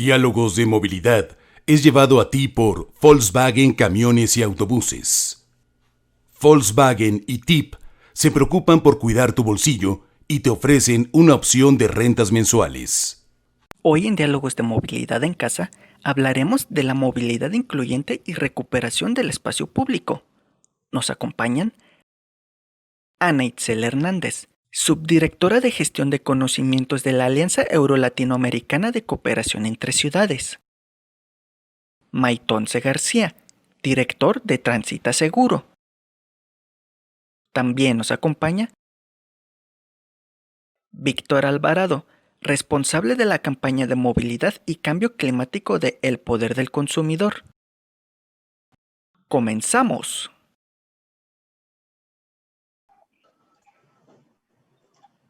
Diálogos de Movilidad es llevado a ti por Volkswagen Camiones y Autobuses. Volkswagen y TIP se preocupan por cuidar tu bolsillo y te ofrecen una opción de rentas mensuales. Hoy en Diálogos de Movilidad en Casa hablaremos de la movilidad incluyente y recuperación del espacio público. Nos acompañan Ana Itzel Hernández, subdirectora de Gestión de Conocimientos de la Alianza Euro-Latinoamericana de Cooperación entre Ciudades. Maytonce García, director de Transita Seguro. También nos acompaña Víctor Alvarado, responsable de la campaña de movilidad y cambio climático de El Poder del Consumidor. ¡Comenzamos!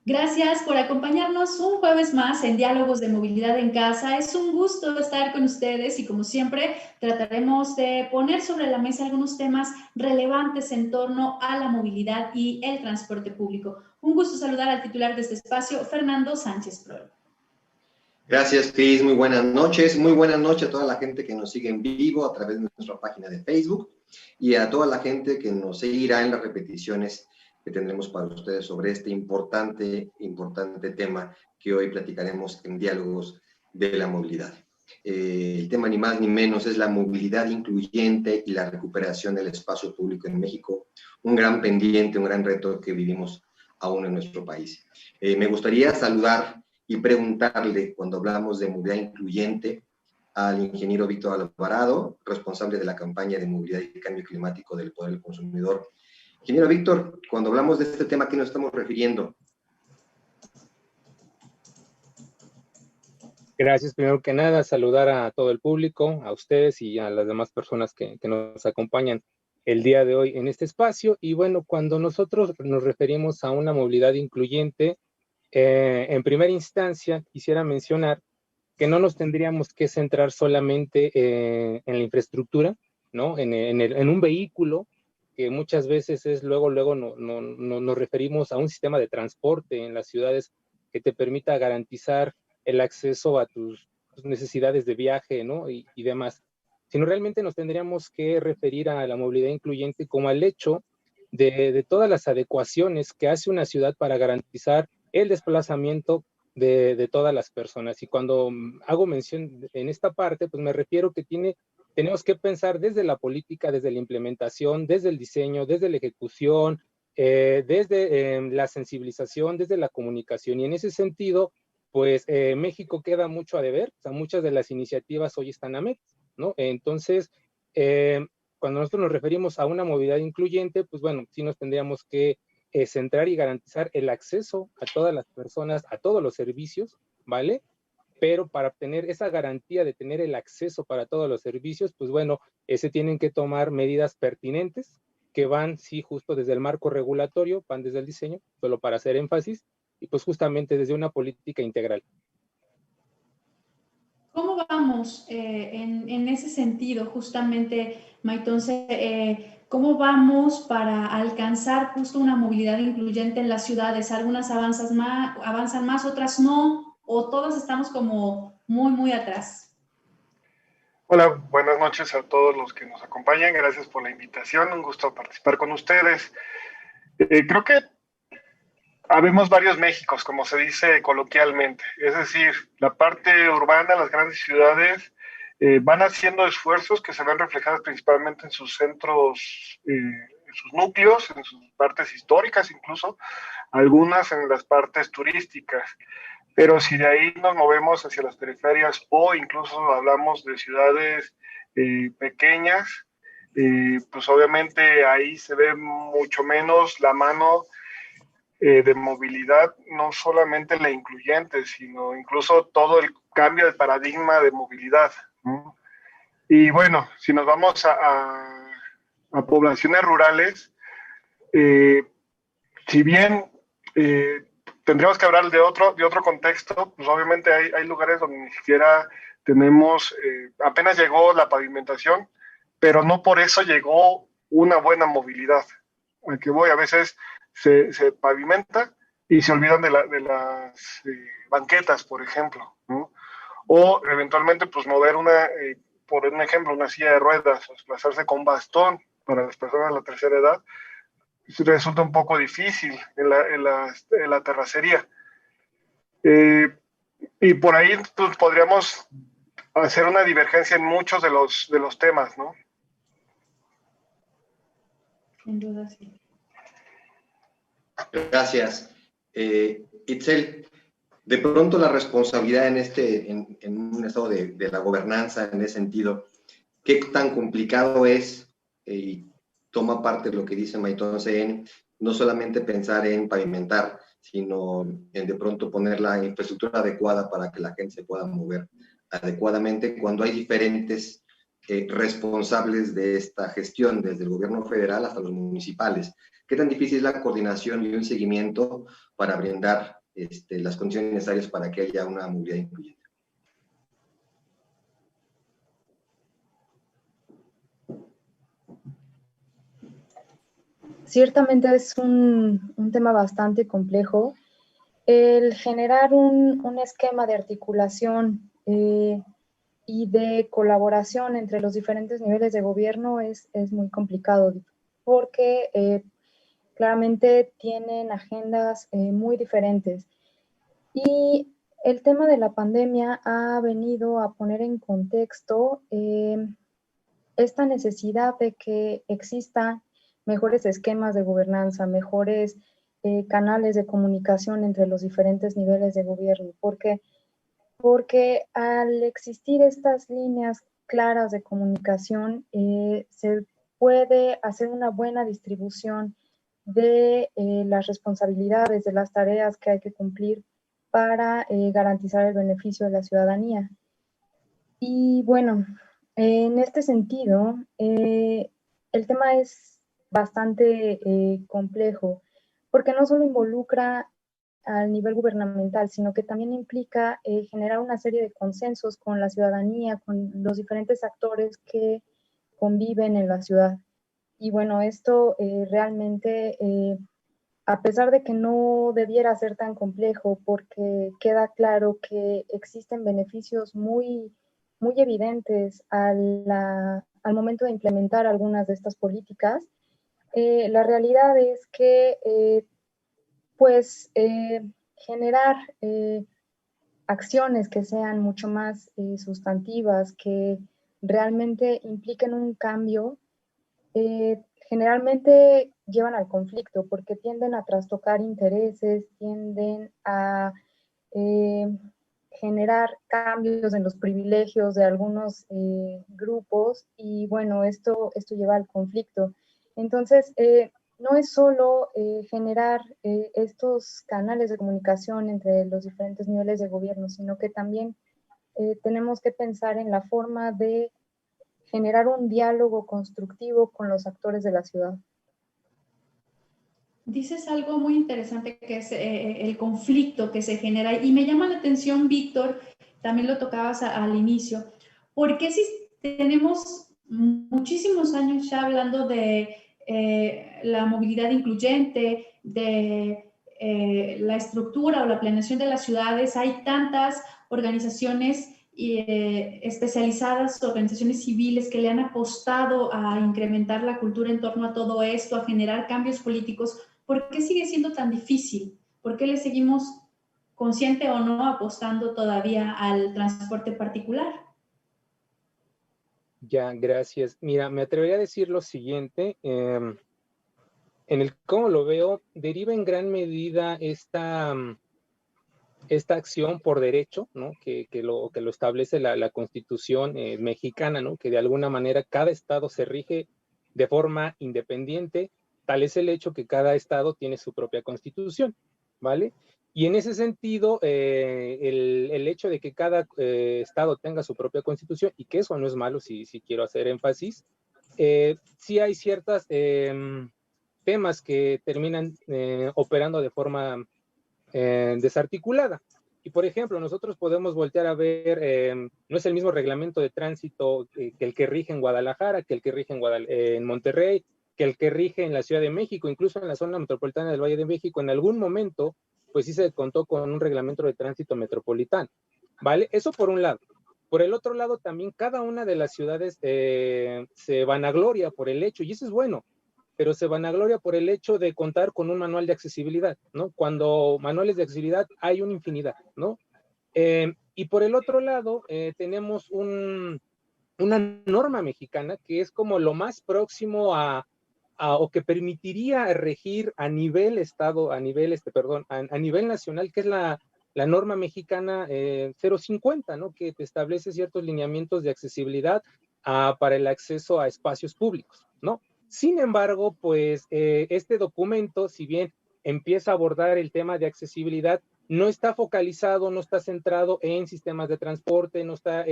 Gracias por acompañarnos un jueves más en Diálogos de Movilidad en Casa. Es un gusto estar con ustedes y, como siempre, trataremos de poner sobre la mesa algunos temas relevantes en torno a la movilidad y el transporte público. Un gusto saludar al titular de este espacio, Fernando Sánchez Prol. Gracias, Cris. Muy buenas noches. Muy buenas noches a toda la gente que nos sigue en vivo a través de nuestra página de Facebook y a toda la gente que nos seguirá en las repeticiones que tendremos para ustedes sobre este importante tema que hoy platicaremos en Diálogos de la Movilidad. El tema ni más ni menos es la movilidad incluyente y la recuperación del espacio público en México, un gran pendiente, un gran reto que vivimos aún en nuestro país. Me gustaría saludar y preguntarle, cuando hablamos de movilidad incluyente, al ingeniero Víctor Alvarado, responsable de la campaña de movilidad y cambio climático del Poder del Consumidor. Ingeniero Víctor, cuando hablamos de este tema, ¿a qué nos estamos refiriendo? Gracias, primero que nada, saludar a todo el público, a ustedes y a las demás personas que nos acompañan el día de hoy en este espacio. Y bueno, cuando nosotros nos referimos a una movilidad incluyente, en primera instancia quisiera mencionar que no nos tendríamos que centrar solamente en la infraestructura, ¿no? En un vehículo, que muchas veces es luego nos referimos a un sistema de transporte en las ciudades que te permita garantizar el acceso a tus necesidades de viaje, ¿no? Y demás. Sino realmente nos tendríamos que referir a la movilidad incluyente como al hecho de todas las adecuaciones que hace una ciudad para garantizar el desplazamiento de todas las personas. Y cuando hago mención en esta parte, pues me refiero que tenemos que pensar desde la política, desde la implementación, desde el diseño, desde la ejecución, desde la sensibilización, desde la comunicación. Y en ese sentido, pues México queda mucho a deber. O sea, muchas de las iniciativas hoy están a medias, ¿no? Entonces, cuando nosotros nos referimos a una movilidad incluyente, pues bueno, sí nos tendríamos que centrar y garantizar el acceso a todas las personas, a todos los servicios, ¿vale? Pero para obtener esa garantía de tener el acceso para todos los servicios, pues bueno, se tienen que tomar medidas pertinentes que van, sí, justo desde el marco regulatorio, van desde el diseño, solo para hacer énfasis, y pues justamente desde una política integral. ¿Cómo vamos en ese sentido, justamente, Maytonce? ¿Cómo vamos para alcanzar justo una movilidad incluyente en las ciudades? Algunas avanzan más, otras no, o todas estamos como muy atrás. Hola, buenas noches a todos los que nos acompañan. Gracias por la invitación. Un gusto participar con ustedes. Creo que habemos varios Méxicos, como se dice coloquialmente. Es decir, la parte urbana, las grandes ciudades, van haciendo esfuerzos que se ven reflejados principalmente en sus centros, en sus núcleos, en sus partes históricas incluso, algunas en las partes turísticas. Pero si de ahí nos movemos hacia las periferias o incluso hablamos de ciudades pequeñas, pues obviamente ahí se ve mucho menos la mano de movilidad, no solamente la incluyente, sino incluso todo el cambio de paradigma de movilidad, ¿no? Y bueno, si nos vamos a poblaciones rurales, si bien tendríamos que hablar de otro contexto, pues obviamente hay lugares donde ni siquiera tenemos, apenas llegó la pavimentación, pero no por eso llegó una buena movilidad. A que voy, a veces se pavimenta y se olvidan de las banquetas, por ejemplo, ¿no? o eventualmente pues mover por un ejemplo, una silla de ruedas, o desplazarse con bastón para las personas de la tercera edad, resulta un poco difícil en la terracería. Y por ahí pues, podríamos hacer una divergencia en muchos de los temas, ¿no? Sin duda, sí. Gracias. Itzel, de pronto la responsabilidad en un estado de la gobernanza, en ese sentido, ¿qué tan complicado es? Y toma parte de lo que dice Maytón CN, no solamente pensar en pavimentar, sino en de pronto poner la infraestructura adecuada para que la gente se pueda mover adecuadamente cuando hay diferentes responsables de esta gestión, desde el gobierno federal hasta los municipales. ¿Qué tan difícil es la coordinación y un seguimiento para brindar las condiciones necesarias para que haya una movilidad incluyente? Ciertamente es un tema bastante complejo. El generar un esquema de articulación y de colaboración entre los diferentes niveles de gobierno es muy complicado porque claramente tienen agendas muy diferentes. Y el tema de la pandemia ha venido a poner en contexto esta necesidad de que existan mejores esquemas de gobernanza, mejores canales de comunicación entre los diferentes niveles de gobierno. ¿Por qué? Porque al existir estas líneas claras de comunicación, se puede hacer una buena distribución de las responsabilidades, de las tareas que hay que cumplir para garantizar el beneficio de la ciudadanía. Y bueno, en este sentido, el tema es bastante complejo, porque no solo involucra al nivel gubernamental, sino que también implica generar una serie de consensos con la ciudadanía, con los diferentes actores que conviven en la ciudad. Y bueno, esto realmente, a pesar de que no debiera ser tan complejo, porque queda claro que existen beneficios muy evidentes al momento de implementar algunas de estas políticas, la realidad es que generar acciones que sean mucho más sustantivas, que realmente impliquen un cambio, generalmente llevan al conflicto porque tienden a trastocar intereses, tienden a generar cambios en los privilegios de algunos grupos y bueno, esto lleva al conflicto. Entonces, no es solo generar estos canales de comunicación entre los diferentes niveles de gobierno, sino que también tenemos que pensar en la forma de generar un diálogo constructivo con los actores de la ciudad. Dices algo muy interesante que es el conflicto que se genera y me llama la atención, Víctor, también lo tocabas al inicio, porque si tenemos muchísimos años ya hablando de la movilidad incluyente, de la estructura o la planeación de las ciudades, hay tantas organizaciones especializadas, organizaciones civiles que le han apostado a incrementar la cultura en torno a todo esto, a generar cambios políticos. ¿Por qué sigue siendo tan difícil? ¿Por qué le seguimos, consciente o no, apostando todavía al transporte particular? Ya, gracias. Mira, me atrevería a decir lo siguiente. En el cómo lo veo, deriva en gran medida esta acción por derecho, ¿no? que lo establece la Constitución mexicana, ¿no? Que de alguna manera cada estado se rige de forma independiente. Tal es el hecho que cada estado tiene su propia constitución, ¿vale? Y en ese sentido, el hecho de que cada estado tenga su propia constitución, y que eso no es malo, si quiero hacer énfasis, sí hay ciertos temas que terminan operando de forma desarticulada. Y por ejemplo, nosotros podemos voltear a ver, no es el mismo reglamento de tránsito que el que rige en Guadalajara, que el que rige en Monterrey, que el que rige en la Ciudad de México, incluso en la zona metropolitana del Valle de México. En algún momento, pues sí se contó con un reglamento de tránsito metropolitano. ¿vale? Eso por un lado. Por el otro lado, también cada una de las ciudades se vanagloria por el hecho, y eso es bueno, pero se vanagloria por el hecho de contar con un manual de accesibilidad, ¿no? Cuando manuales de accesibilidad hay una infinidad, ¿no? Y por el otro lado, tenemos una norma mexicana que es como lo más próximo o que permitiría regir a nivel estado, a nivel, a nivel nacional, que es la norma mexicana 050, ¿no? Que te establece ciertos lineamientos de accesibilidad para el acceso a espacios públicos, ¿no? Sin embargo, pues este documento, si bien empieza a abordar el tema de accesibilidad, no está focalizado, no está centrado en sistemas de transporte, no está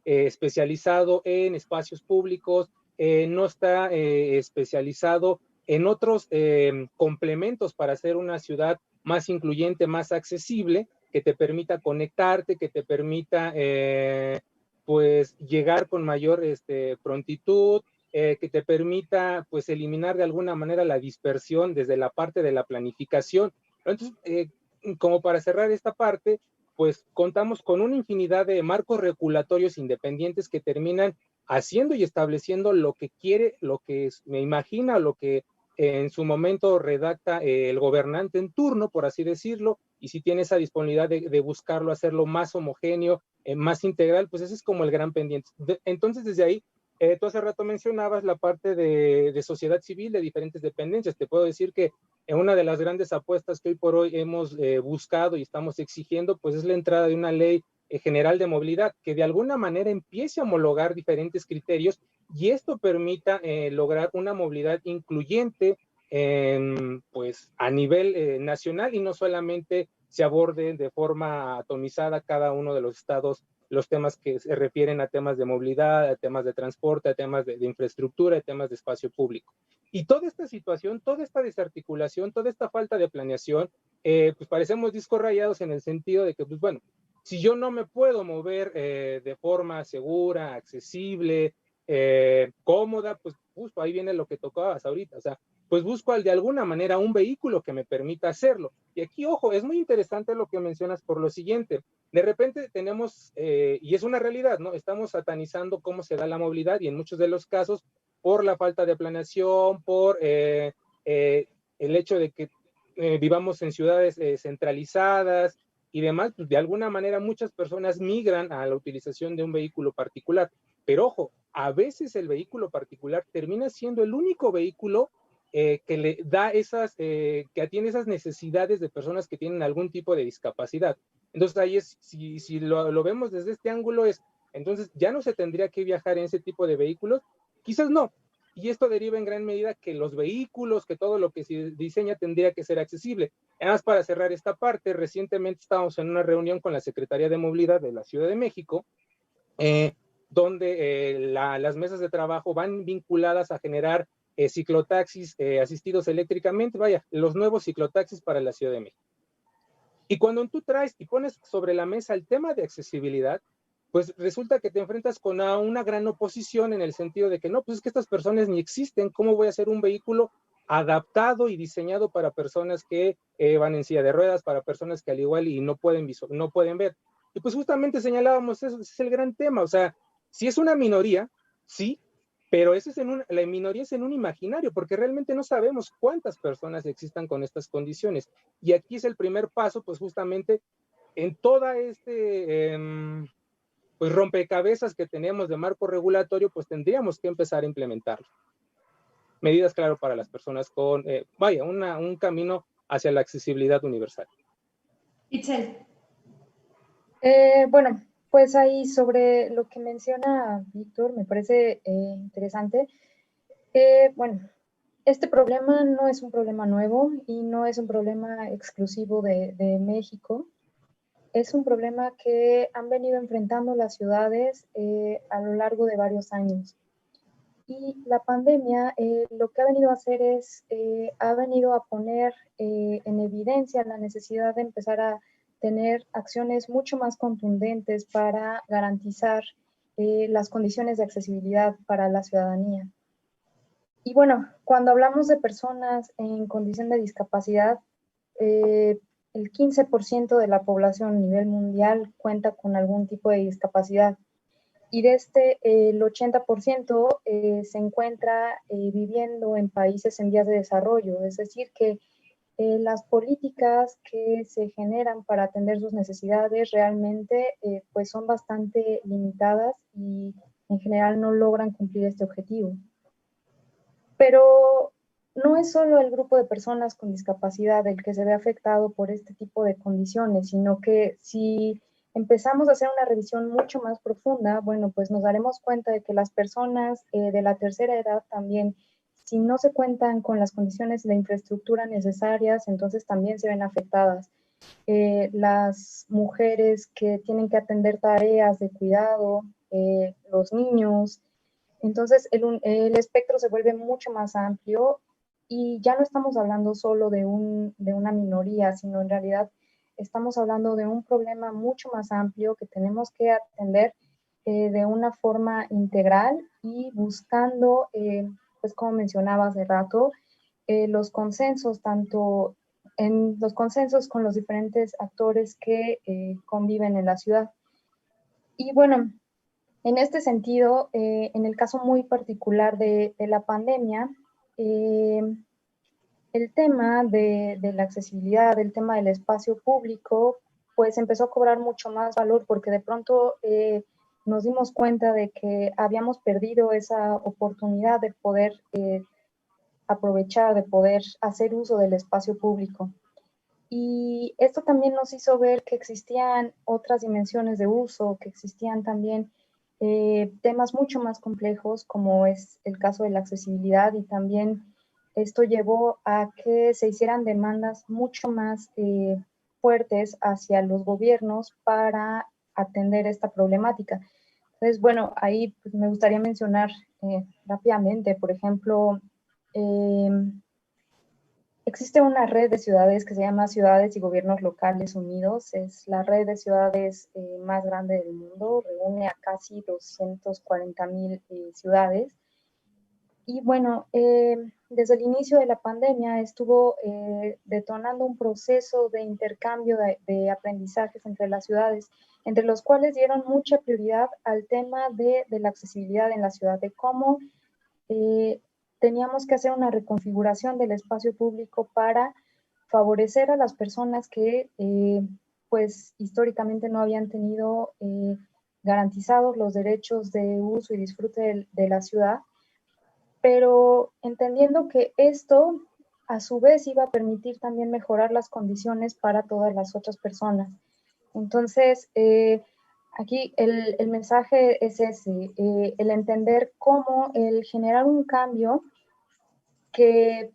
especializado en espacios públicos, no está especializado en otros complementos para hacer una ciudad más incluyente, más accesible, que te permita conectarte, que te permita pues llegar con mayor prontitud, que te permita pues eliminar de alguna manera la dispersión desde la parte de la planificación. Entonces, como para cerrar esta parte, pues contamos con una infinidad de marcos regulatorios independientes que terminan haciendo y estableciendo lo que quiere, lo que me imagina, lo que en su momento redacta el gobernante en turno, por así decirlo, y si tiene esa disponibilidad de buscarlo, hacerlo más homogéneo, más integral, pues ese es como el gran pendiente. Entonces, desde ahí, tú hace rato mencionabas la parte de sociedad civil de diferentes dependencias. Te puedo decir que una de las grandes apuestas que hoy por hoy hemos buscado y estamos exigiendo, pues es la entrada de una ley general de movilidad que de alguna manera empiece a homologar diferentes criterios y esto permita lograr una movilidad incluyente pues a nivel nacional y no solamente se aborde de forma atomizada cada uno de los estados los temas que se refieren a temas de movilidad, a temas de transporte, a temas de infraestructura, a temas de espacio público. Y toda esta situación, toda esta desarticulación, toda esta falta de planeación, pues parecemos discos rayados en el sentido de que, pues bueno, si yo no me puedo mover de forma segura, accesible, cómoda, pues busco, ahí viene lo que tocabas ahorita, o sea, pues busco de alguna manera un vehículo que me permita hacerlo. Y aquí, ojo, es muy interesante lo que mencionas por lo siguiente. De repente tenemos, y es una realidad, ¿no? Estamos satanizando cómo se da la movilidad y en muchos de los casos por la falta de planeación, por el hecho de que vivamos en ciudades centralizadas y demás, pues de alguna manera muchas personas migran a la utilización de un vehículo particular. Pero ojo, a veces el vehículo particular termina siendo el único vehículo que le da que atiende esas necesidades de personas que tienen algún tipo de discapacidad. Entonces ahí es, si lo vemos desde este ángulo es, entonces ya no se tendría que viajar en ese tipo de vehículos, quizás no. Y esto deriva en gran medida que los vehículos, que todo lo que se diseña tendría que ser accesible. Además, para cerrar esta parte, recientemente estábamos en una reunión con la Secretaría de Movilidad de la Ciudad de México, donde las mesas de trabajo van vinculadas a generar ciclotaxis asistidos eléctricamente, vaya, los nuevos ciclotaxis para la Ciudad de México. Y cuando tú traes y pones sobre la mesa el tema de accesibilidad, pues resulta que te enfrentas con una gran oposición en el sentido de que no, pues es que estas personas ni existen, ¿cómo voy a hacer un vehículo adaptado y diseñado para personas que van en silla de ruedas, para personas que al igual y no pueden ver? Y pues justamente señalábamos eso, ese es el gran tema, o sea, si es una minoría, sí, pero la minoría es en un imaginario, porque realmente no sabemos cuántas personas existan con estas condiciones. Y aquí es el primer paso, pues justamente en toda pues rompecabezas que tenemos de marco regulatorio, pues tendríamos que empezar a implementarlo. Medidas, claro, para las personas con, un camino hacia la accesibilidad universal. Itzel. Bueno, pues ahí sobre lo que menciona Víctor, me parece interesante. Bueno, este problema no es un problema nuevo y no es un problema exclusivo de México. Es un problema que han venido enfrentando las ciudades a lo largo de varios años. Y la pandemia lo que ha venido a hacer es, ha venido a poner en evidencia la necesidad de empezar a tener acciones mucho más contundentes para garantizar las condiciones de accesibilidad para la ciudadanía. Y bueno, cuando hablamos de personas en condición de discapacidad, el 15% de la población a nivel mundial cuenta con algún tipo de discapacidad. Y de el 80% se encuentra viviendo en países en vías de desarrollo, es decir, que las políticas que se generan para atender sus necesidades realmente pues son bastante limitadas y en general no logran cumplir este objetivo. Pero no es solo el grupo de personas con discapacidad el que se ve afectado por este tipo de condiciones, sino que si empezamos a hacer una revisión mucho más profunda, bueno, pues nos daremos cuenta de que las personas de la tercera edad también, si no se cuentan con las condiciones de infraestructura necesarias, entonces también se ven afectadas. Las mujeres que tienen que atender tareas de cuidado, los niños. Entonces el espectro se vuelve mucho más amplio y ya no estamos hablando solo de una minoría, sino en realidad estamos hablando de un problema mucho más amplio que tenemos que atender de una forma integral y buscando, pues como mencionaba hace rato, los consensos, tanto en los consensos con los diferentes actores que conviven en la ciudad. Y bueno, en este sentido, en el caso muy particular de la pandemia, el tema de la accesibilidad, el tema del espacio público, pues empezó a cobrar mucho más valor porque de pronto nos dimos cuenta de que habíamos perdido esa oportunidad de poder aprovechar, de poder hacer uso del espacio público. Y esto también nos hizo ver que existían otras dimensiones de uso, que existían también temas mucho más complejos, como es el caso de la accesibilidad, y también esto llevó a que se hicieran demandas mucho más fuertes hacia los gobiernos para atender esta problemática. Entonces, bueno, ahí pues, me gustaría mencionar rápidamente, por ejemplo, existe una red de ciudades que se llama Ciudades y Gobiernos Locales Unidos. Es la red de ciudades más grande del mundo. Reúne a casi 240,000 ciudades. Y bueno, desde el inicio de la pandemia estuvo detonando un proceso de intercambio de aprendizajes entre las ciudades, entre los cuales dieron mucha prioridad al tema de la accesibilidad en la ciudad, de cómo teníamos que hacer una reconfiguración del espacio público para favorecer a las personas que pues históricamente no habían tenido garantizados los derechos de uso y disfrute de la ciudad, pero entendiendo que esto a su vez iba a permitir también mejorar las condiciones para todas las otras personas. Entonces, aquí el mensaje es ese, el entender cómo el generar un cambio que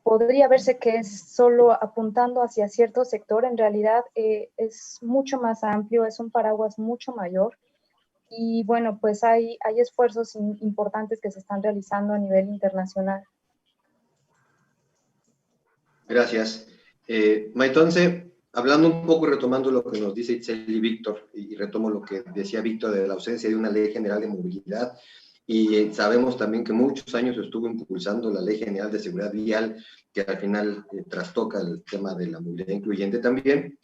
podría verse que es solo apuntando hacia cierto sector, en realidad es mucho más amplio, es un paraguas mucho mayor. Y bueno, pues hay esfuerzos importantes que se están realizando a nivel internacional. Gracias. Maitonce, hablando un poco y retomando lo que nos dice Itzel y Víctor, y retomo lo que decía Víctor de la ausencia de una ley general de movilidad, y sabemos también que muchos años estuvo impulsando la Ley General de Seguridad Vial, que al final trastoca el tema de la movilidad incluyente también.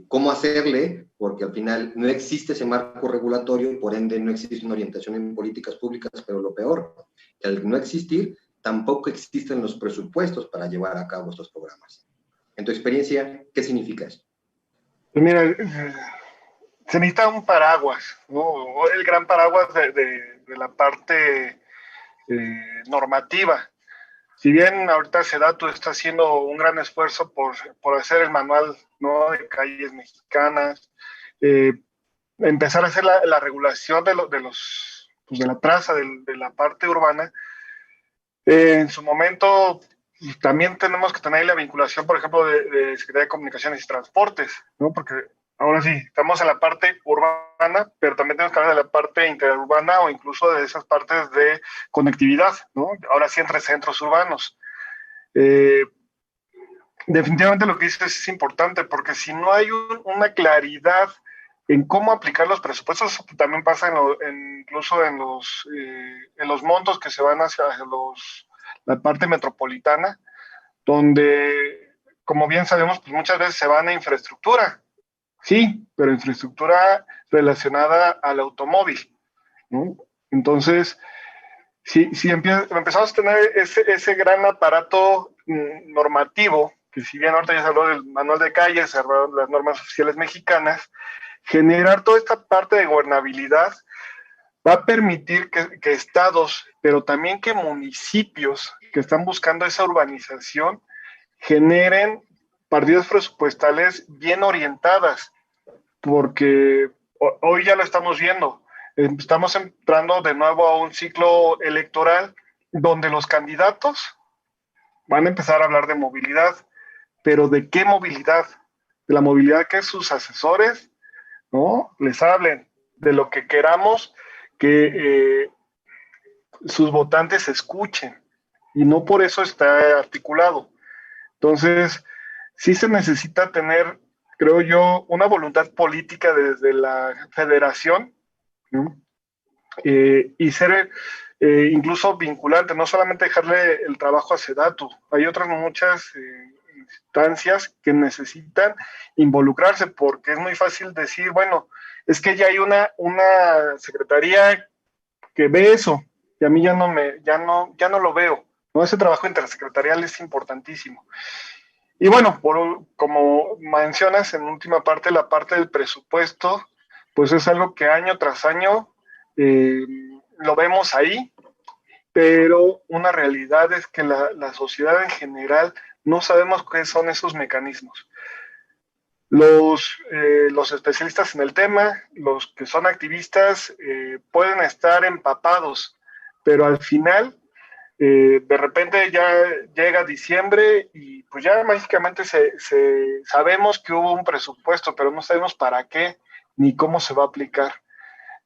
¿Cómo hacerle? Porque al final no existe ese marco regulatorio y por ende no existe una orientación en políticas públicas, pero lo peor, que al no existir, tampoco existen los presupuestos para llevar a cabo estos programas. En tu experiencia, ¿qué significa eso? Pues mira, se necesita un paraguas, ¿no? El gran paraguas de la parte normativa. Si bien ahorita SEDATU está haciendo un gran esfuerzo por hacer el manual, ¿no?, de calles mexicanas, empezar a hacer la regulación de la traza, de la parte urbana, en su momento también tenemos que tener la vinculación, por ejemplo, de Secretaría de Comunicaciones y Transportes, ¿no? Porque ahora sí, estamos en la parte urbana, pero también tenemos que hablar de la parte interurbana o incluso de esas partes de conectividad, ¿no? Ahora sí, entre centros urbanos. Definitivamente lo que dices es importante, porque si no hay una claridad en cómo aplicar los presupuestos, también pasa incluso en los montos que se van hacia la parte metropolitana, donde como bien sabemos, pues muchas veces se van a infraestructura, sí, pero infraestructura relacionada al automóvil, ¿no? Entonces, si empezamos a tener ese gran aparato normativo, que si bien ahorita ya se habló del manual de calles, se hablaron de las normas oficiales mexicanas, generar toda esta parte de gobernabilidad va a permitir que estados, pero también que municipios que están buscando esa urbanización, generen partidas presupuestales bien orientadas, porque hoy ya lo estamos viendo. Estamos entrando de nuevo a un ciclo electoral donde los candidatos van a empezar a hablar de movilidad, pero ¿de qué movilidad? De la movilidad que sus asesores, ¿no?, les hablen, de lo que queramos que sus votantes escuchen, y no por eso está articulado. Entonces, sí se necesita tener, creo yo, una voluntad política desde la federación, ¿no? Y ser incluso vinculante, no solamente dejarle el trabajo a Sedatu. Hay otras muchas instancias que necesitan involucrarse, porque es muy fácil decir, bueno, es que ya hay una secretaría que ve eso, y a mí ya no lo veo, ¿no? Ese trabajo intersecretarial es importantísimo. Y bueno, como mencionas en última parte, la parte del presupuesto, pues es algo que año tras año lo vemos ahí, pero una realidad es que la sociedad en general no sabemos qué son esos mecanismos. Los especialistas en el tema, los que son activistas, pueden estar empapados, pero al final, de repente ya llega diciembre y pues ya mágicamente sabemos que hubo un presupuesto, pero no sabemos para qué ni cómo se va a aplicar.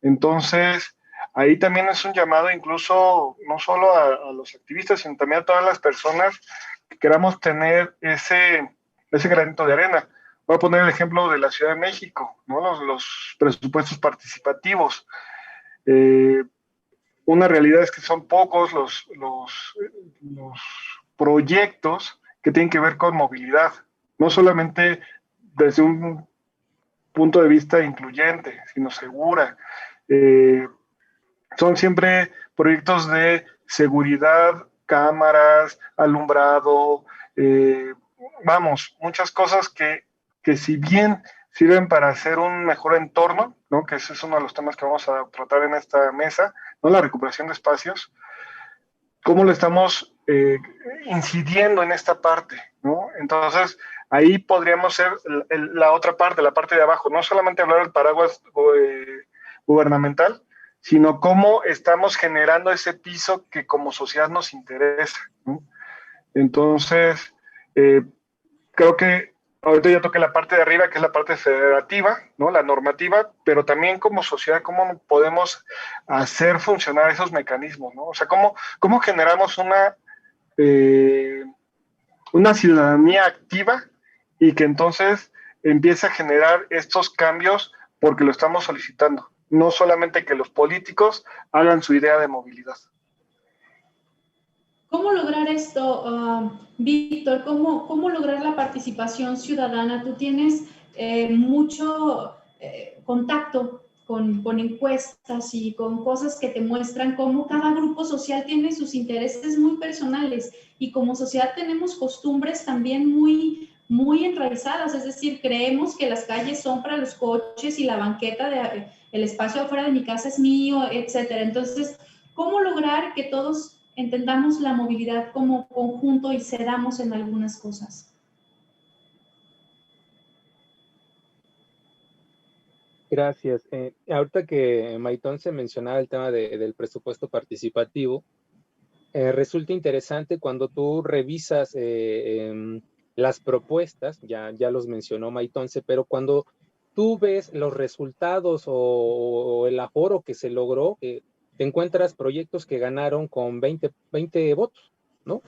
Entonces, ahí también es un llamado incluso no solo a los activistas, sino también a todas las personas que queramos tener ese granito de arena. Voy a poner el ejemplo de la Ciudad de México, ¿no? Los presupuestos participativos. Una realidad es que son pocos los proyectos que tienen que ver con movilidad, no solamente desde un punto de vista incluyente, sino segura. Son siempre proyectos de seguridad, cámaras, alumbrado, vamos, muchas cosas que si bien sirven para hacer un mejor entorno, ¿no?, que ese es uno de los temas que vamos a tratar en esta mesa, ¿no?, la recuperación de espacios, cómo le estamos incidiendo en esta parte, ¿no? Entonces, ahí podríamos ser la otra parte, la parte de abajo, no solamente hablar del paraguas gubernamental, sino cómo estamos generando ese piso que como sociedad nos interesa, ¿no? Entonces, creo que ahorita ya toqué la parte de arriba, que es la parte federativa, ¿no?, la normativa, pero también como sociedad, cómo podemos hacer funcionar esos mecanismos, ¿no? O sea, cómo generamos una ciudadanía activa y que entonces empiece a generar estos cambios porque lo estamos solicitando. No solamente que los políticos hagan su idea de movilidad. ¿Cómo lograr esto, Víctor? ¿Cómo lograr la participación ciudadana? Tú tienes mucho contacto con encuestas y con cosas que te muestran cómo cada grupo social tiene sus intereses muy personales y como sociedad tenemos costumbres también muy enraizadas, es decir, creemos que las calles son para los coches y la banqueta, el espacio afuera de mi casa es mío, etcétera. Entonces, ¿cómo lograr que todos entendamos la movilidad como conjunto y cedamos en algunas cosas? Gracias. Ahorita que Maitón se mencionaba el tema del presupuesto participativo, resulta interesante cuando tú revisas las propuestas, ya los mencionó Maitonce, pero cuando tú ves los resultados o el aforo que se logró, te encuentras proyectos que ganaron con 20 votos, ¿no?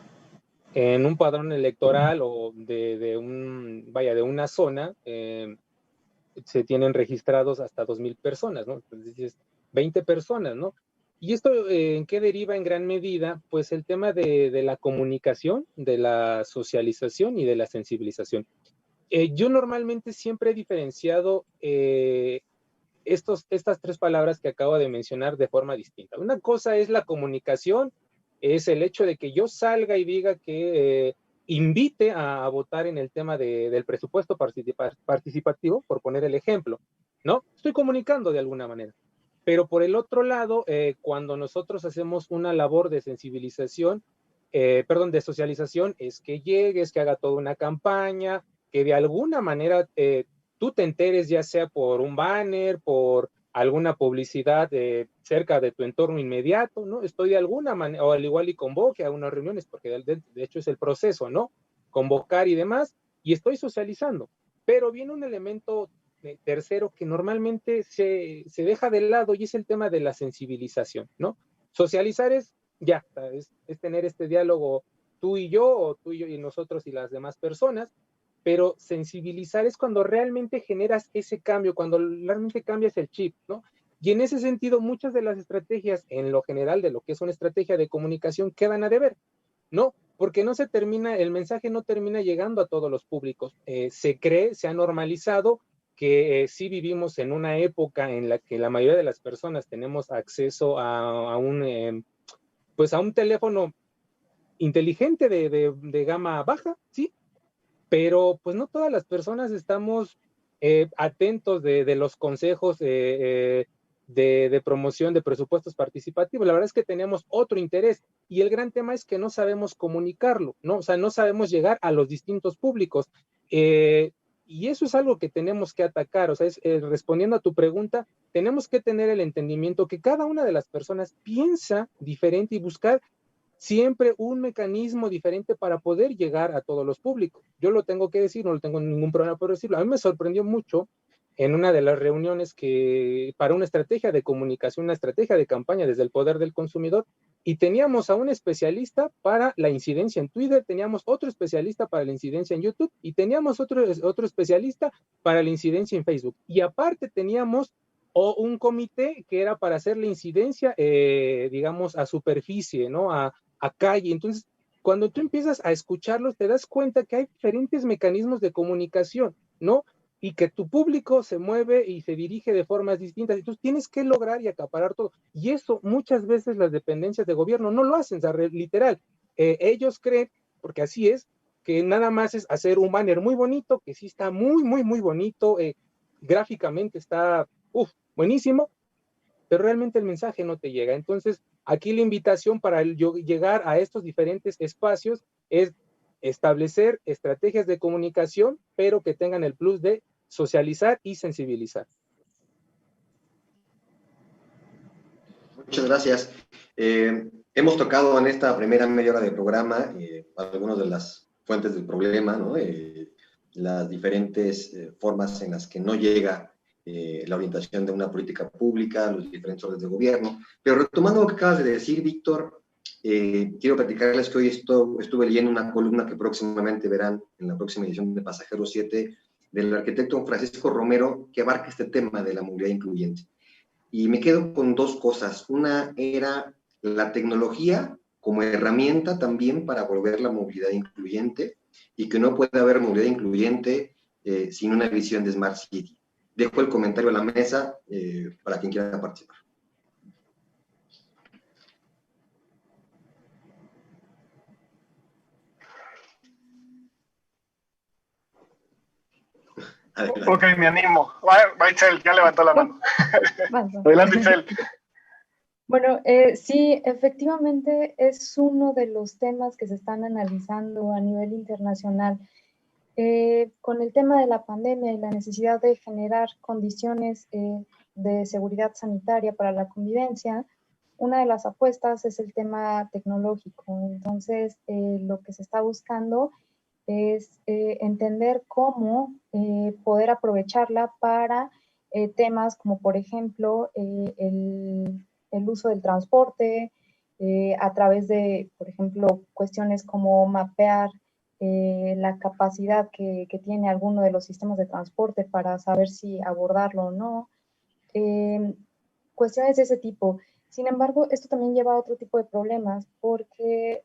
En un padrón electoral o de una zona, se tienen registrados hasta 2,000 personas, ¿no? Entonces dices, 20 personas, ¿no? ¿Y esto en qué deriva en gran medida? Pues el tema de la comunicación, de la socialización y de la sensibilización. Yo normalmente siempre he diferenciado estas tres palabras que acabo de mencionar de forma distinta. Una cosa es la comunicación, es el hecho de que yo salga y diga que invite a votar en el tema del presupuesto participativo, por poner el ejemplo, ¿no? Estoy comunicando de alguna manera. Pero por el otro lado, cuando nosotros hacemos una labor de sensibilización, de socialización, es que llegues, que haga toda una campaña, que de alguna manera tú te enteres, ya sea por un banner, por alguna publicidad cerca de tu entorno inmediato, ¿no? Estoy de alguna manera, o al igual y convoque a unas reuniones, porque de hecho es el proceso, ¿no? Convocar y demás, y estoy socializando. Pero viene un elemento tercero que normalmente se deja de lado y es el tema de la sensibilización, ¿no? Socializar es tener este diálogo tú y yo, o tú y yo y nosotros y las demás personas, pero sensibilizar es cuando realmente generas ese cambio, cuando realmente cambias el chip, ¿no? Y en ese sentido, muchas de las estrategias, en lo general de lo que es una estrategia de comunicación, quedan a deber, ¿no? Porque no se termina, el mensaje no termina llegando a todos los públicos. Se ha normalizado que sí vivimos en una época en la que la mayoría de las personas tenemos acceso a un teléfono inteligente de gama baja, ¿sí? Pero pues no todas las personas estamos atentos de los consejos de promoción de presupuestos participativos. La verdad es que tenemos otro interés y el gran tema es que no sabemos comunicarlo, ¿no? O sea, no sabemos llegar a los distintos públicos. Y eso es algo que tenemos que atacar. O sea, respondiendo a tu pregunta, tenemos que tener el entendimiento que cada una de las personas piensa diferente y buscar siempre un mecanismo diferente para poder llegar a todos los públicos. Yo lo tengo que decir, no lo tengo ningún problema por decirlo. A mí me sorprendió mucho en una de las reuniones que para una estrategia de comunicación, una estrategia de campaña desde el poder del consumidor, y teníamos a un especialista para la incidencia en Twitter, teníamos otro especialista para la incidencia en YouTube y teníamos otro especialista para la incidencia en Facebook. Y aparte teníamos un comité que era para hacer la incidencia, digamos, a superficie, ¿no? A calle. Entonces, cuando tú empiezas a escucharlos, te das cuenta que hay diferentes mecanismos de comunicación, ¿no? Y que tu público se mueve y se dirige de formas distintas. Entonces, tienes que lograr y acaparar todo. Y eso muchas veces las dependencias de gobierno no lo hacen, o sea, literal. Ellos creen, porque así es, que nada más es hacer un banner muy bonito, que sí está muy, muy, muy bonito, gráficamente está, buenísimo, pero realmente el mensaje no te llega. Entonces, aquí la invitación para llegar a estos diferentes espacios es establecer estrategias de comunicación, pero que tengan el plus de socializar y sensibilizar. Muchas gracias. Hemos tocado en esta primera media hora de programa algunas de las fuentes del problema, ¿no? Las diferentes formas en las que no llega la orientación de una política pública, los diferentes órdenes de gobierno. Pero retomando lo que acabas de decir, Víctor, quiero platicarles que hoy estuve leyendo una columna que próximamente verán en la próxima edición de Pasajero 7 del arquitecto Francisco Romero, que abarca este tema de la movilidad incluyente. Y me quedo con dos cosas. Una era la tecnología como herramienta también para volver la movilidad incluyente, y que no puede haber movilidad incluyente sin una visión de Smart City. Dejo el comentario a la mesa para quien quiera participar. Adelante. Ok, me animo. Va Itzel, ya levantó la mano. Adelante, Itzel. Bueno, sí, efectivamente es uno de los temas que se están analizando a nivel internacional. Con el tema de la pandemia y la necesidad de generar condiciones de seguridad sanitaria para la convivencia, una de las apuestas es el tema tecnológico. Entonces, lo que se está buscando es entender cómo poder aprovecharla para temas como, por ejemplo, el uso del transporte, a través de, por ejemplo, cuestiones como mapear la capacidad que tiene alguno de los sistemas de transporte para saber si abordarlo o no. Cuestiones de ese tipo. Sin embargo, esto también lleva a otro tipo de problemas porque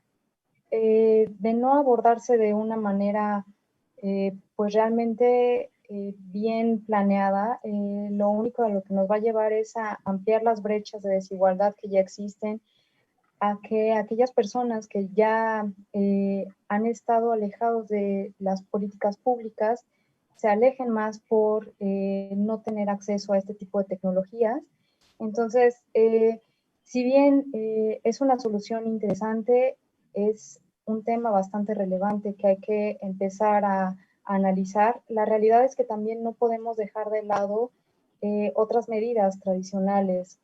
de no abordarse de una manera pues realmente bien planeada, lo único a lo que nos va a llevar es a ampliar las brechas de desigualdad que ya existen, a que aquellas personas que ya han estado alejados de las políticas públicas se alejen más por no tener acceso a este tipo de tecnologías. Entonces, si bien es una solución interesante, es un tema bastante relevante que hay que empezar a analizar. La realidad es que también no podemos dejar de lado otras medidas tradicionales,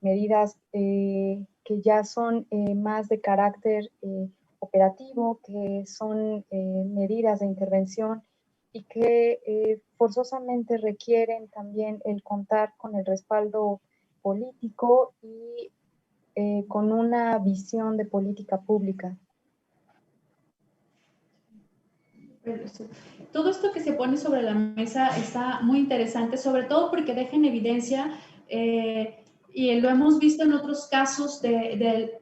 medidas que ya son más de carácter operativo, que son medidas de intervención y que forzosamente requieren también el contar con el respaldo político y con una visión de política pública. Todo esto que se pone sobre la mesa está muy interesante, sobre todo porque deja en evidencia, y lo hemos visto en otros casos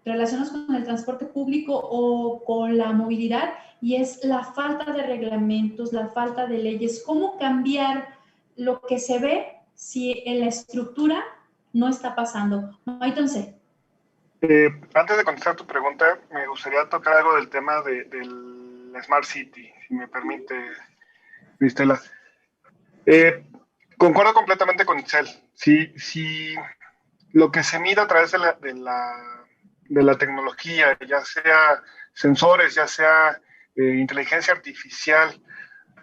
relacionados con el transporte público o con la movilidad, y es la falta de reglamentos, la falta de leyes. ¿Cómo cambiar lo que se ve si en la estructura no está pasando? Entonces, antes de contestar tu pregunta, me gustaría tocar algo del tema del Smart City, si me permite, Cristela. Concuerdo completamente con Itzel. Si lo que se mira a través de la tecnología, ya sea sensores, ya sea inteligencia artificial,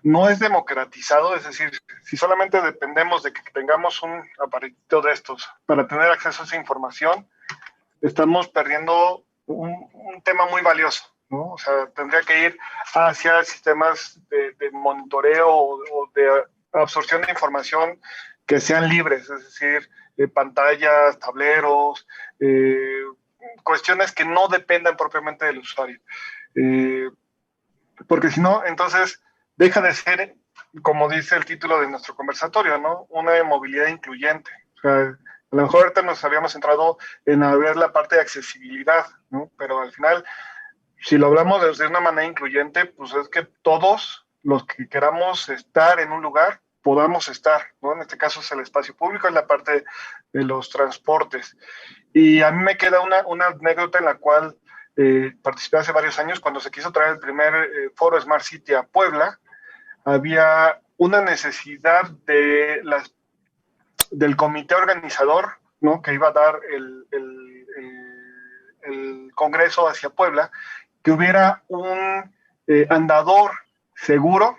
no es democratizado, es decir, si solamente dependemos de que tengamos un aparatito de estos para tener acceso a esa información, estamos perdiendo un tema muy valioso, ¿no? O sea, tendría que ir hacia sistemas de monitoreo o de absorción de información que sean libres, es decir, pantallas, tableros, cuestiones que no dependan propiamente del usuario. Porque si no, entonces deja de ser, como dice el título de nuestro conversatorio, ¿no? Una movilidad incluyente. O sea, a lo mejor ahorita nos habíamos centrado en ver la parte de accesibilidad, ¿no? Pero al final, si lo hablamos desde una manera incluyente, pues es que todos los que queramos estar en un lugar, podamos estar, ¿no? En este caso es el espacio público, es la parte de los transportes. Y a mí me queda una anécdota en la cual participé hace varios años cuando se quiso traer el primer foro Smart City a Puebla. Había una necesidad del comité organizador, ¿no? Que iba a dar el congreso hacia Puebla, que hubiera un andador seguro,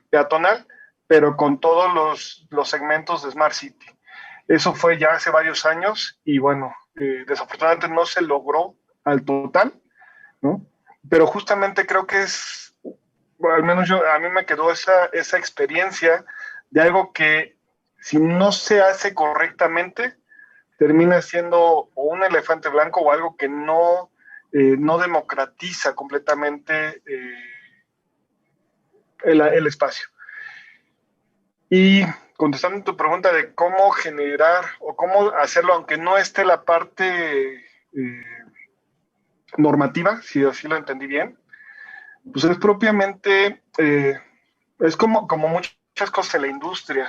peatonal, pero con todos los segmentos de Smart City. Eso fue ya hace varios años y bueno, desafortunadamente no se logró al total, ¿no? Pero justamente creo que al menos a mí me quedó esa experiencia de algo que si no se hace correctamente, termina siendo o un elefante blanco o algo que no democratiza completamente el espacio. Y contestando tu pregunta de cómo generar o cómo hacerlo, aunque no esté la parte normativa, si así lo entendí bien, pues es propiamente, es como muchas cosas en la industria.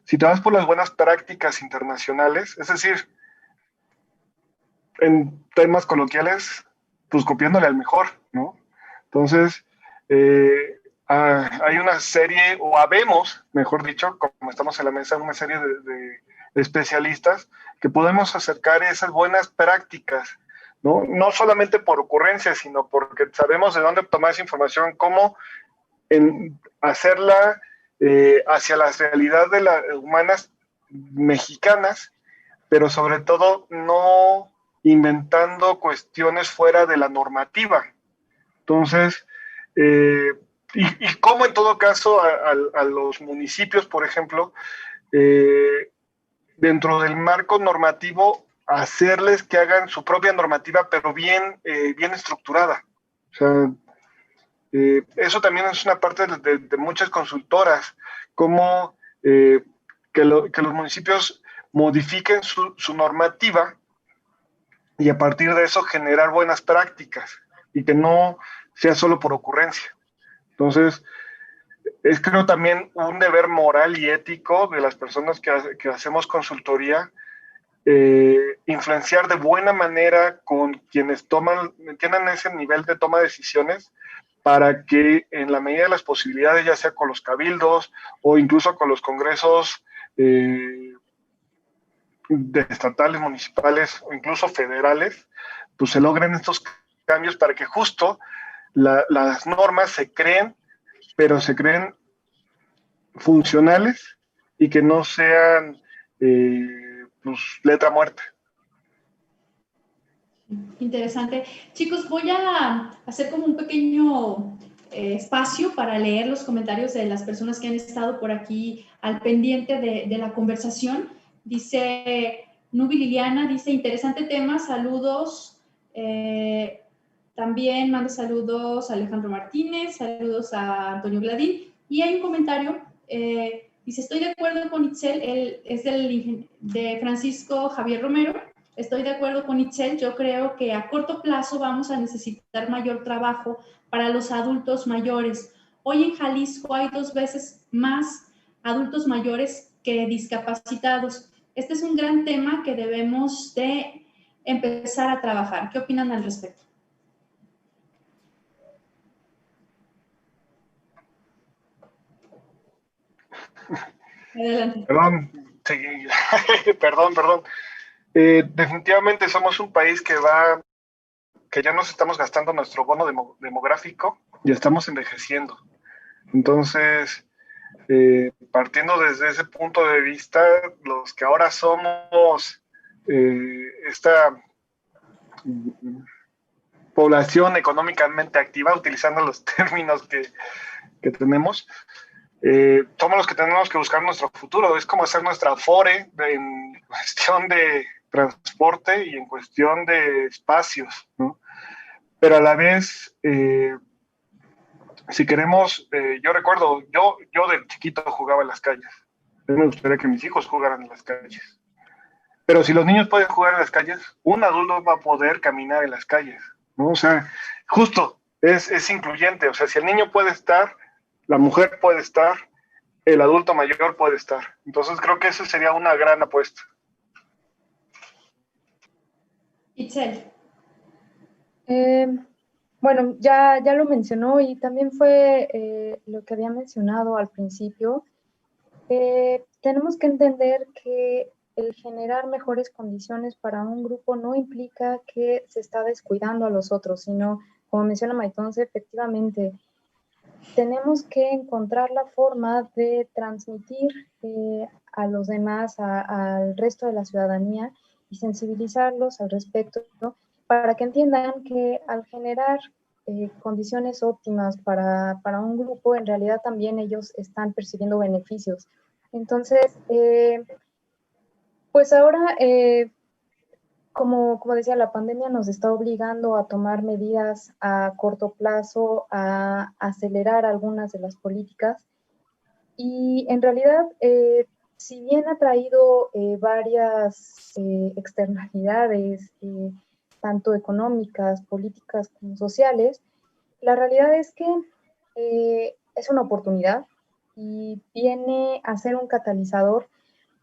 Si te vas por las buenas prácticas internacionales, es decir, en temas coloquiales, pues copiándole al mejor, ¿no? Entonces, hay una serie, o habemos, mejor dicho, como estamos en la mesa, una serie de especialistas que podemos acercar esas buenas prácticas, ¿no? No solamente por ocurrencia, sino porque sabemos de dónde tomar esa información, cómo hacerla hacia la realidad de las humanas mexicanas, pero sobre todo no inventando cuestiones fuera de la normativa. Entonces, y cómo en todo caso a los municipios, por ejemplo, dentro del marco normativo, hacerles que hagan su propia normativa, pero bien estructurada. O sea, eso también es una parte de muchas consultoras, como que los municipios modifiquen su normativa y a partir de eso generar buenas prácticas y que no sea solo por ocurrencia. Entonces, es creo también un deber moral y ético de las personas que hacemos consultoría, influenciar de buena manera con quienes tienen ese nivel de toma de decisiones para que en la medida de las posibilidades, ya sea con los cabildos o incluso con los congresos de estatales, municipales o incluso federales, pues se logren estos cambios para que justo las normas se creen, pero se creen funcionales y que no sean pues, letra muerta. Interesante. Chicos, voy a hacer como un pequeño espacio para leer los comentarios de las personas que han estado por aquí al pendiente de la conversación. Dice Nubi Liliana, dice, interesante tema, saludos. También manda saludos a Alejandro Martínez, saludos a Antonio Gladín. Y hay un comentario, dice, estoy de acuerdo con Itzel, él es de Francisco Javier Romero. Estoy de acuerdo con Itzel, yo creo que a corto plazo vamos a necesitar mayor trabajo para los adultos mayores. Hoy en Jalisco hay 2 veces más adultos mayores que discapacitados. Este es un gran tema que debemos de empezar a trabajar. ¿Qué opinan al respecto? Adelante. Perdón, sí, perdón. Definitivamente somos un país que ya nos estamos gastando nuestro bono demográfico y estamos envejeciendo. Entonces, partiendo desde ese punto de vista, los que ahora somos esta población económicamente activa, utilizando los términos que tenemos, somos los que tenemos que buscar nuestro futuro. Es como hacer nuestra Afore en cuestión de transporte y en cuestión de espacios, ¿no? Pero a la vez, si queremos, yo recuerdo, yo de chiquito jugaba en las calles. A mí me gustaría que mis hijos jugaran en las calles. Pero si los niños pueden jugar en las calles, un adulto va a poder caminar en las calles, ¿no? O sea, justo, es incluyente. O sea, si el niño puede estar, la mujer puede estar, el adulto mayor puede estar. Entonces creo que eso sería una gran apuesta. Itzel. Bueno, ya lo mencionó y también fue lo que había mencionado al principio. Tenemos que entender que el generar mejores condiciones para un grupo no implica que se está descuidando a los otros, sino, como menciona Maitonce, efectivamente, tenemos que encontrar la forma de transmitir a los demás, al resto de la ciudadanía y sensibilizarlos al respecto, ¿no? Para que entiendan que al generar condiciones óptimas para un grupo, en realidad también ellos están percibiendo beneficios. Entonces, pues ahora, como decía, la pandemia nos está obligando a tomar medidas a corto plazo, a acelerar algunas de las políticas. Y en realidad, si bien ha traído varias externalidades, tanto económicas, políticas como sociales, la realidad es que es una oportunidad y viene a ser un catalizador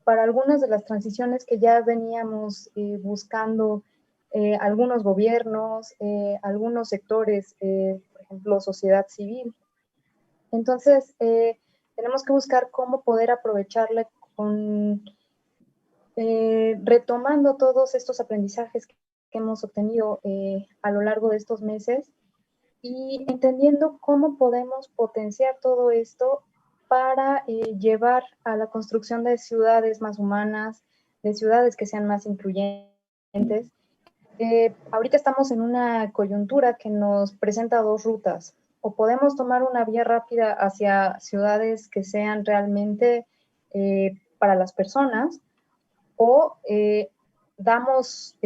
para algunas de las transiciones que ya veníamos buscando algunos gobiernos, algunos sectores, por ejemplo, sociedad civil. Entonces, tenemos que buscar cómo poder aprovecharle retomando todos estos aprendizajes que hemos obtenido a lo largo de estos meses y entendiendo cómo podemos potenciar todo esto para llevar a la construcción de ciudades más humanas, de ciudades que sean más incluyentes. Ahorita estamos en una coyuntura que nos presenta 2 rutas. O podemos tomar una vía rápida hacia ciudades que sean realmente para las personas, o damos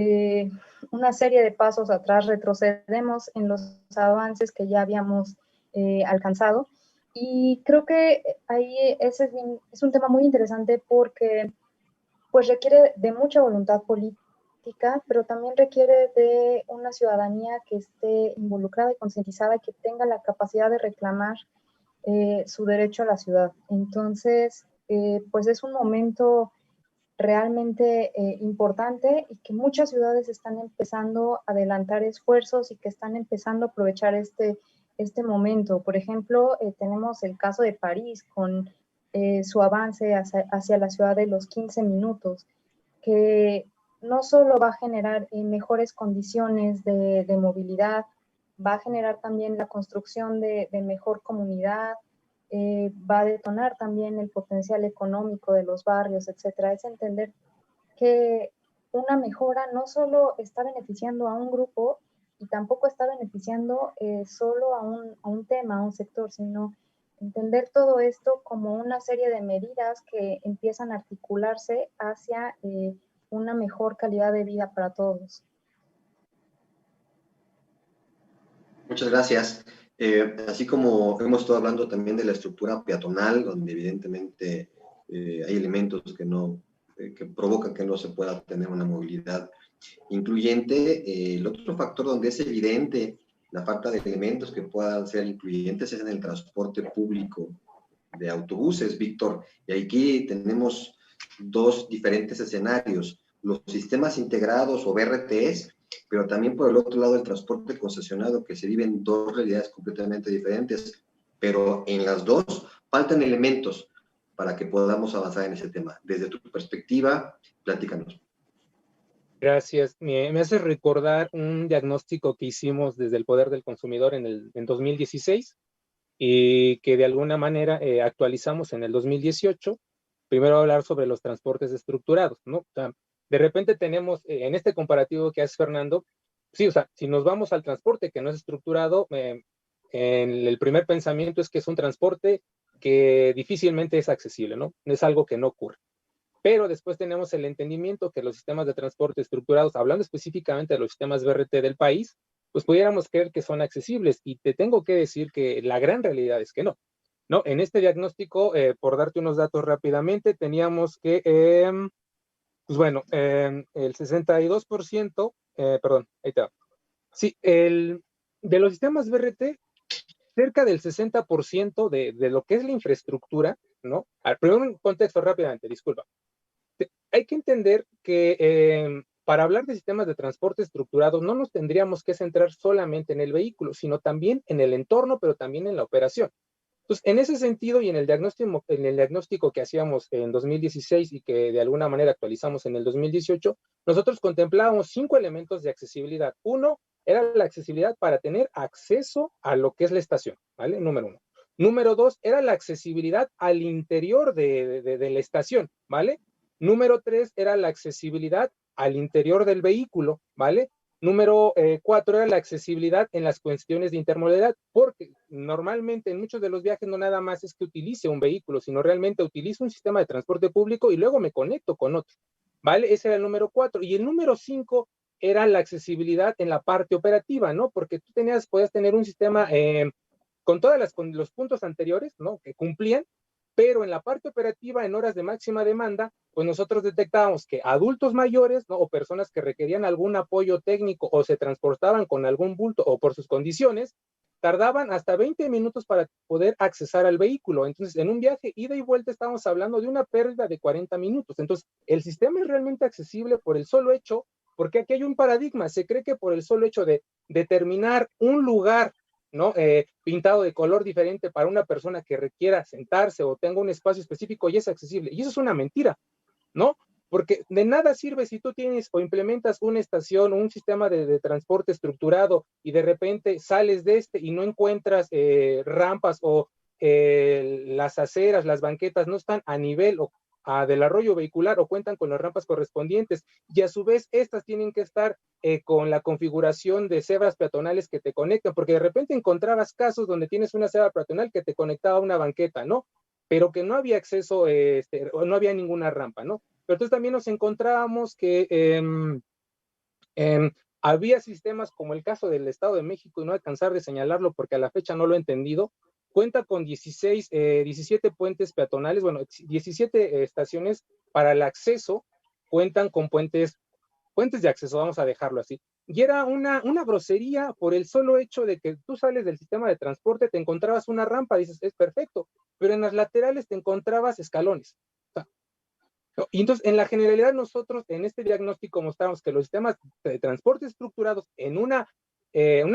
una serie de pasos atrás, retrocedemos en los avances que ya habíamos alcanzado. Y creo que ahí ese es un tema muy interesante porque pues requiere de mucha voluntad política, pero también requiere de una ciudadanía que esté involucrada y concientizada y que tenga la capacidad de reclamar su derecho a la ciudad. Entonces, pues es un momento realmente importante y que muchas ciudades están empezando a adelantar esfuerzos y que están empezando a aprovechar este momento. Por ejemplo, tenemos el caso de París con su avance hacia la ciudad de los 15 minutos, que no solo va a generar mejores condiciones de movilidad, va a generar también la construcción de mejor comunidad, va a detonar también el potencial económico de los barrios, etcétera. Es entender que una mejora no solo está beneficiando a un grupo y tampoco está beneficiando solo a un tema, a un sector, sino entender todo esto como una serie de medidas que empiezan a articularse hacia una mejor calidad de vida para todos. Muchas gracias. Así como hemos estado hablando también de la estructura peatonal, donde evidentemente hay elementos que provocan que no se pueda tener una movilidad incluyente, el otro factor donde es evidente la falta de elementos que puedan ser incluyentes es en el transporte público de autobuses, Víctor. Y aquí tenemos dos diferentes escenarios, los sistemas integrados o BRTs, pero también por el otro lado el transporte concesionado, que se viven dos realidades completamente diferentes, pero en las dos faltan elementos para que podamos avanzar en ese tema. Desde tu perspectiva, platícanos. Gracias. Me hace recordar un diagnóstico que hicimos desde el Poder del Consumidor en 2016 y que de alguna manera actualizamos en el 2018. Primero hablar sobre los transportes estructurados, ¿no? O sea, de repente tenemos, en este comparativo que hace Fernando, sí, o sea, si nos vamos al transporte que no es estructurado, el primer pensamiento es que es un transporte que difícilmente es accesible, ¿no? Es algo que no ocurre. Pero después tenemos el entendimiento que los sistemas de transporte estructurados, hablando específicamente de los sistemas BRT del país, pues pudiéramos creer que son accesibles. Y te tengo que decir que la gran realidad es que no. ¿No? En este diagnóstico, por darte unos datos rápidamente, teníamos que, pues bueno, el 62%, perdón, ahí está. Sí, de los sistemas BRT, cerca del 60% de lo que es la infraestructura, ¿no? Primero un contexto rápidamente, disculpa. Hay que entender que para hablar de sistemas de transporte estructurados no nos tendríamos que centrar solamente en el vehículo, sino también en el entorno, pero también en la operación. Entonces, en ese sentido y en el diagnóstico que hacíamos en 2016 y que de alguna manera actualizamos en el 2018, nosotros contemplábamos 5 elementos de accesibilidad. Uno era la accesibilidad para tener acceso a lo que es la estación, ¿vale? Número 1. Número 2 era la accesibilidad al interior de la estación, ¿vale? Número 3 era la accesibilidad al interior del vehículo, ¿vale? Número 4 era la accesibilidad en las cuestiones de intermodalidad, porque normalmente en muchos de los viajes no nada más es que utilice un vehículo, sino realmente utilizo un sistema de transporte público y luego me conecto con otro, ¿vale? Ese era el número 4. Y el número 5 era la accesibilidad en la parte operativa, ¿no? Porque tú podías tener un sistema con los puntos anteriores, ¿no? Que cumplían, pero en la parte operativa, en horas de máxima demanda, pues nosotros detectábamos que adultos mayores, ¿no? O personas que requerían algún apoyo técnico o se transportaban con algún bulto o por sus condiciones, tardaban hasta 20 minutos para poder accesar al vehículo. Entonces, en un viaje ida y vuelta estamos hablando de una pérdida de 40 minutos. Entonces, el sistema es realmente accesible por el solo hecho, porque aquí hay un paradigma, se cree que por el solo hecho de determinar un lugar, ¿no? Pintado de color diferente para una persona que requiera sentarse o tenga un espacio específico y es accesible. Y eso es una mentira, ¿no? Porque de nada sirve si tú tienes o implementas una estación o un sistema de transporte estructurado y de repente sales de y no encuentras rampas o las aceras, las banquetas no están a nivel del arroyo vehicular o cuentan con las rampas correspondientes y a su vez estas tienen que estar con la configuración de cebras peatonales que te conectan, porque de repente encontrabas casos donde tienes una cebra peatonal que te conectaba a una banqueta, ¿no? Pero que no había acceso, o no había ninguna rampa, ¿no? Pero entonces también nos encontrábamos que había sistemas como el caso del Estado de México, y no alcanzar de señalarlo porque a la fecha no lo he entendido, cuenta con 17 puentes peatonales, bueno, 17 estaciones para el acceso cuentan con puentes de acceso, vamos a dejarlo así. Y era una grosería por el solo hecho de que tú sales del sistema de transporte, te encontrabas una rampa, dices, es perfecto, pero en las laterales te encontrabas escalones. O sea, ¿no? Y entonces, en la generalidad, nosotros en este diagnóstico mostramos que los sistemas de transporte estructurados en un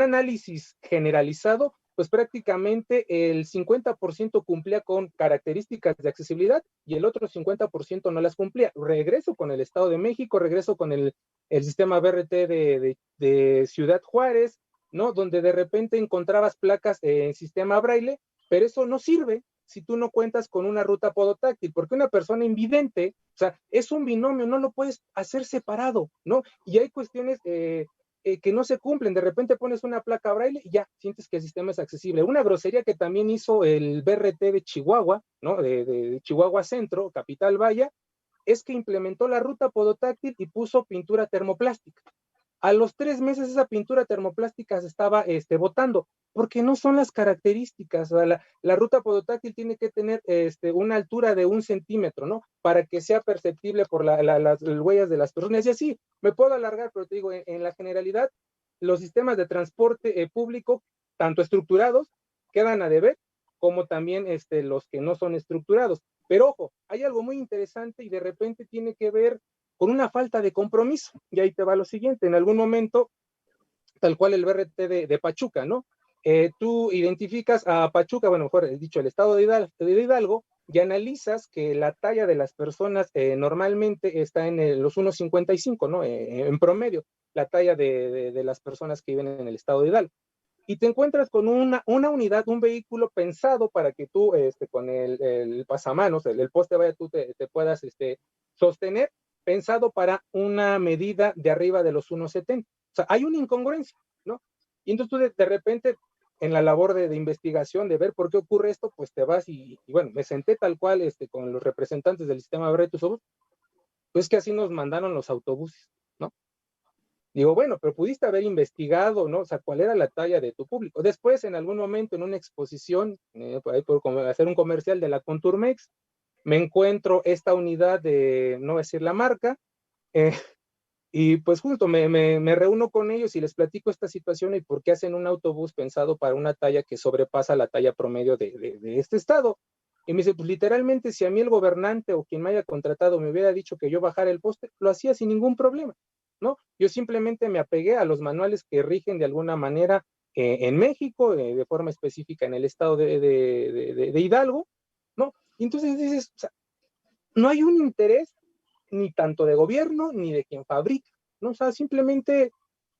análisis generalizado, pues prácticamente el 50% cumplía con características de accesibilidad y el otro 50% no las cumplía. Regreso con el Estado de México, regreso con el sistema BRT de Ciudad Juárez, ¿no? Donde de repente encontrabas placas en sistema braille, pero eso no sirve si tú no cuentas con una ruta podotáctil, porque una persona invidente, o sea, es un binomio, no lo puedes hacer separado, ¿no? Y hay cuestiones que no se cumplen, de repente pones una placa braille y ya sientes que el sistema es accesible. Una grosería que también hizo el BRT de Chihuahua, ¿no? De Chihuahua Centro, Capital Vaya, es que implementó la ruta podotáctil y puso pintura termoplástica. A los 3 meses esa pintura termoplástica se estaba botando, porque no son las características. O sea, la ruta podotáctil tiene que tener una altura de 1 centímetro, ¿no? Para que sea perceptible por las huellas de las personas. Y así, me puedo alargar, pero te digo, en la generalidad, los sistemas de transporte público, tanto estructurados, quedan a deber, como también los que no son estructurados. Pero ojo, hay algo muy interesante y de repente tiene que ver con una falta de compromiso. Y ahí te va lo siguiente, en algún momento, tal cual el BRT de Pachuca, ¿no? Tú identificas a Pachuca, bueno, mejor dicho, el estado de Hidalgo, y analizas que la talla de las personas normalmente está en los 1,55, ¿no? En promedio, la talla de las personas que viven en el estado de Hidalgo. Y te encuentras con una unidad, un vehículo pensado para que tú, con el pasamanos, el poste vaya, tú te puedas sostener, pensado para una medida de arriba de los 1,70. O sea, hay una incongruencia, ¿no? Y entonces tú de repente, en la labor de investigación, de ver por qué ocurre esto, pues te vas y bueno, me senté tal cual con los representantes del sistema BRT, pues que así nos mandaron los autobuses, ¿no? Digo, bueno, pero pudiste haber investigado, ¿no? O sea, cuál era la talla de tu público. Después, en algún momento, en una exposición, por ahí por hacer un comercial de la Conturmex, me encuentro esta unidad de, no voy a decir la marca, y pues justo me reúno con ellos y les platico esta situación y por qué hacen un autobús pensado para una talla que sobrepasa la talla promedio de este estado. Y me dice, pues literalmente, si a mí el gobernante o quien me haya contratado me hubiera dicho que yo bajara el poste, lo hacía sin ningún problema, ¿no? Yo simplemente me apegué a los manuales que rigen de alguna manera en México, de forma específica en el estado de Hidalgo, ¿no? Y entonces dices, o sea, no hay un interés ni tanto de gobierno ni de quien fabrica, ¿no? O sea, simplemente,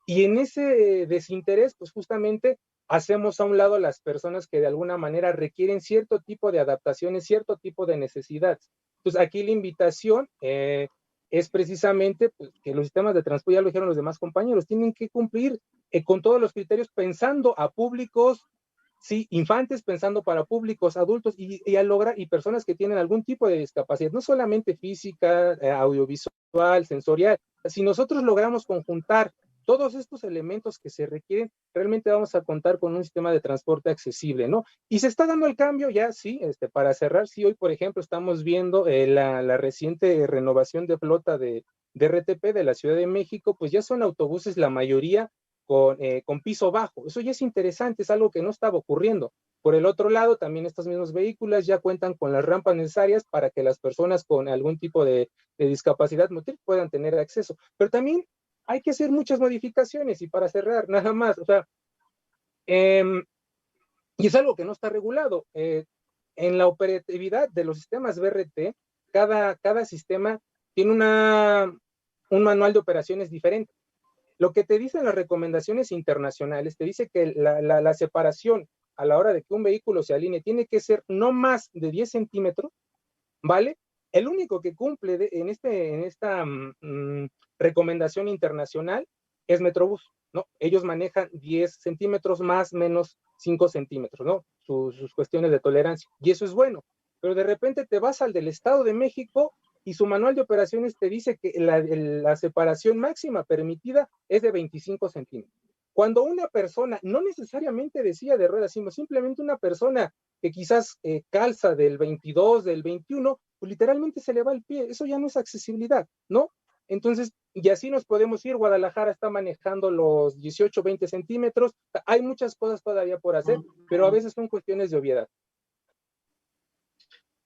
y en ese desinterés, pues justamente hacemos a un lado a las personas que de alguna manera requieren cierto tipo de adaptaciones, cierto tipo de necesidades. Entonces, aquí la invitación es precisamente pues, que los sistemas de transporte, ya lo dijeron los demás compañeros, tienen que cumplir con todos los criterios pensando a públicos, sí, infantes, pensando para públicos adultos y a lograr, y personas que tienen algún tipo de discapacidad, no solamente física, audiovisual, sensorial. Si nosotros logramos conjuntar todos estos elementos que se requieren, realmente vamos a contar con un sistema de transporte accesible, ¿no? Y se está dando el cambio ya, sí, para cerrar, sí, hoy, por ejemplo, estamos viendo la reciente renovación de flota de RTP de la Ciudad de México, pues ya son autobuses la mayoría con piso bajo. Eso ya es interesante, es algo que no estaba ocurriendo. Por el otro lado, también estos mismos vehículos ya cuentan con las rampas necesarias para que las personas con algún tipo de discapacidad motriz puedan tener acceso. Pero también hay que hacer muchas modificaciones y para cerrar, nada más, o sea, y es algo que no está regulado. En la operatividad de los sistemas BRT, cada sistema tiene un manual de operaciones diferente. Lo que te dicen las recomendaciones internacionales, te dice que la separación a la hora de que un vehículo se alinee tiene que ser no más de 10 centímetros, ¿vale? El único que cumple en esta recomendación internacional es Metrobús, ¿no? Ellos manejan 10 centímetros más, menos 5 centímetros, ¿no? Sus cuestiones de tolerancia, y eso es bueno. Pero de repente te vas al del Estado de México y su manual de operaciones te dice que la separación máxima permitida es de 25 centímetros. Cuando una persona, no necesariamente de silla de ruedas, sino simplemente una persona que quizás calza del 22, del 21, pues literalmente se le va el pie. Eso ya no es accesibilidad, ¿no? Entonces, y así nos podemos ir. Guadalajara está manejando los 18, 20 centímetros. Hay muchas cosas todavía por hacer, pero a veces son cuestiones de obviedad.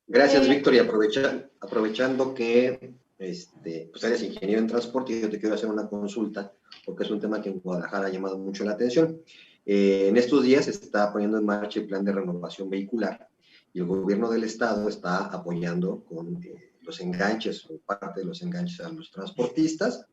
Gracias, Víctor. Y aprovechando que pues eres ingeniero en transporte, yo te quiero hacer una consulta, porque es un tema que en Guadalajara ha llamado mucho la atención. En estos días se está poniendo en marcha el plan de renovación vehicular y el gobierno del estado está apoyando con los enganches o parte de los enganches a los transportistas,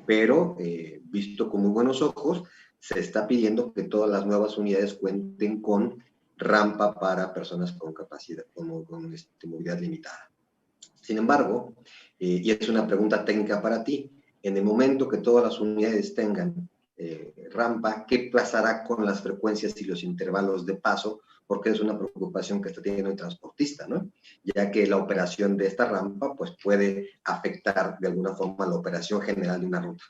pero visto con muy buenos ojos, se está pidiendo que todas las nuevas unidades cuenten con rampa para personas con capacidad, con movilidad limitada. Sin embargo, y es una pregunta técnica para ti, en el momento que todas las unidades tengan rampa, ¿qué pasará con las frecuencias y los intervalos de paso? Porque es una preocupación que está teniendo el transportista, ¿no? Ya que la operación de esta rampa pues, puede afectar de alguna forma la operación general de una ruta.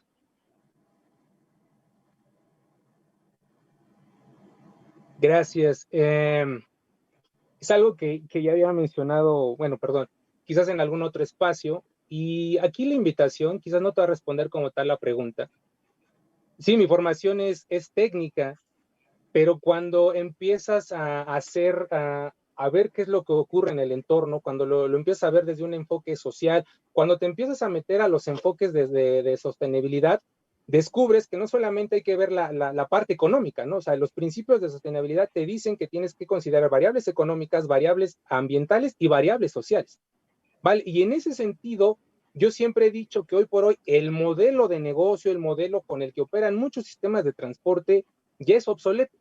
Gracias. Es algo que ya había mencionado, bueno, perdón, quizás en algún otro espacio, y aquí la invitación, quizás no te va a responder como tal la pregunta. Sí, mi formación es técnica, pero cuando empiezas a ver qué es lo que ocurre en el entorno, cuando lo empiezas a ver desde un enfoque social, cuando te empiezas a meter a los enfoques de sostenibilidad, descubres que no solamente hay que ver la parte económica, ¿no? O sea, los principios de sostenibilidad te dicen que tienes que considerar variables económicas, variables ambientales y variables sociales, ¿vale? Y en ese sentido, yo siempre he dicho que hoy por hoy el modelo de negocio, el modelo con el que operan muchos sistemas de transporte ya es obsoleto.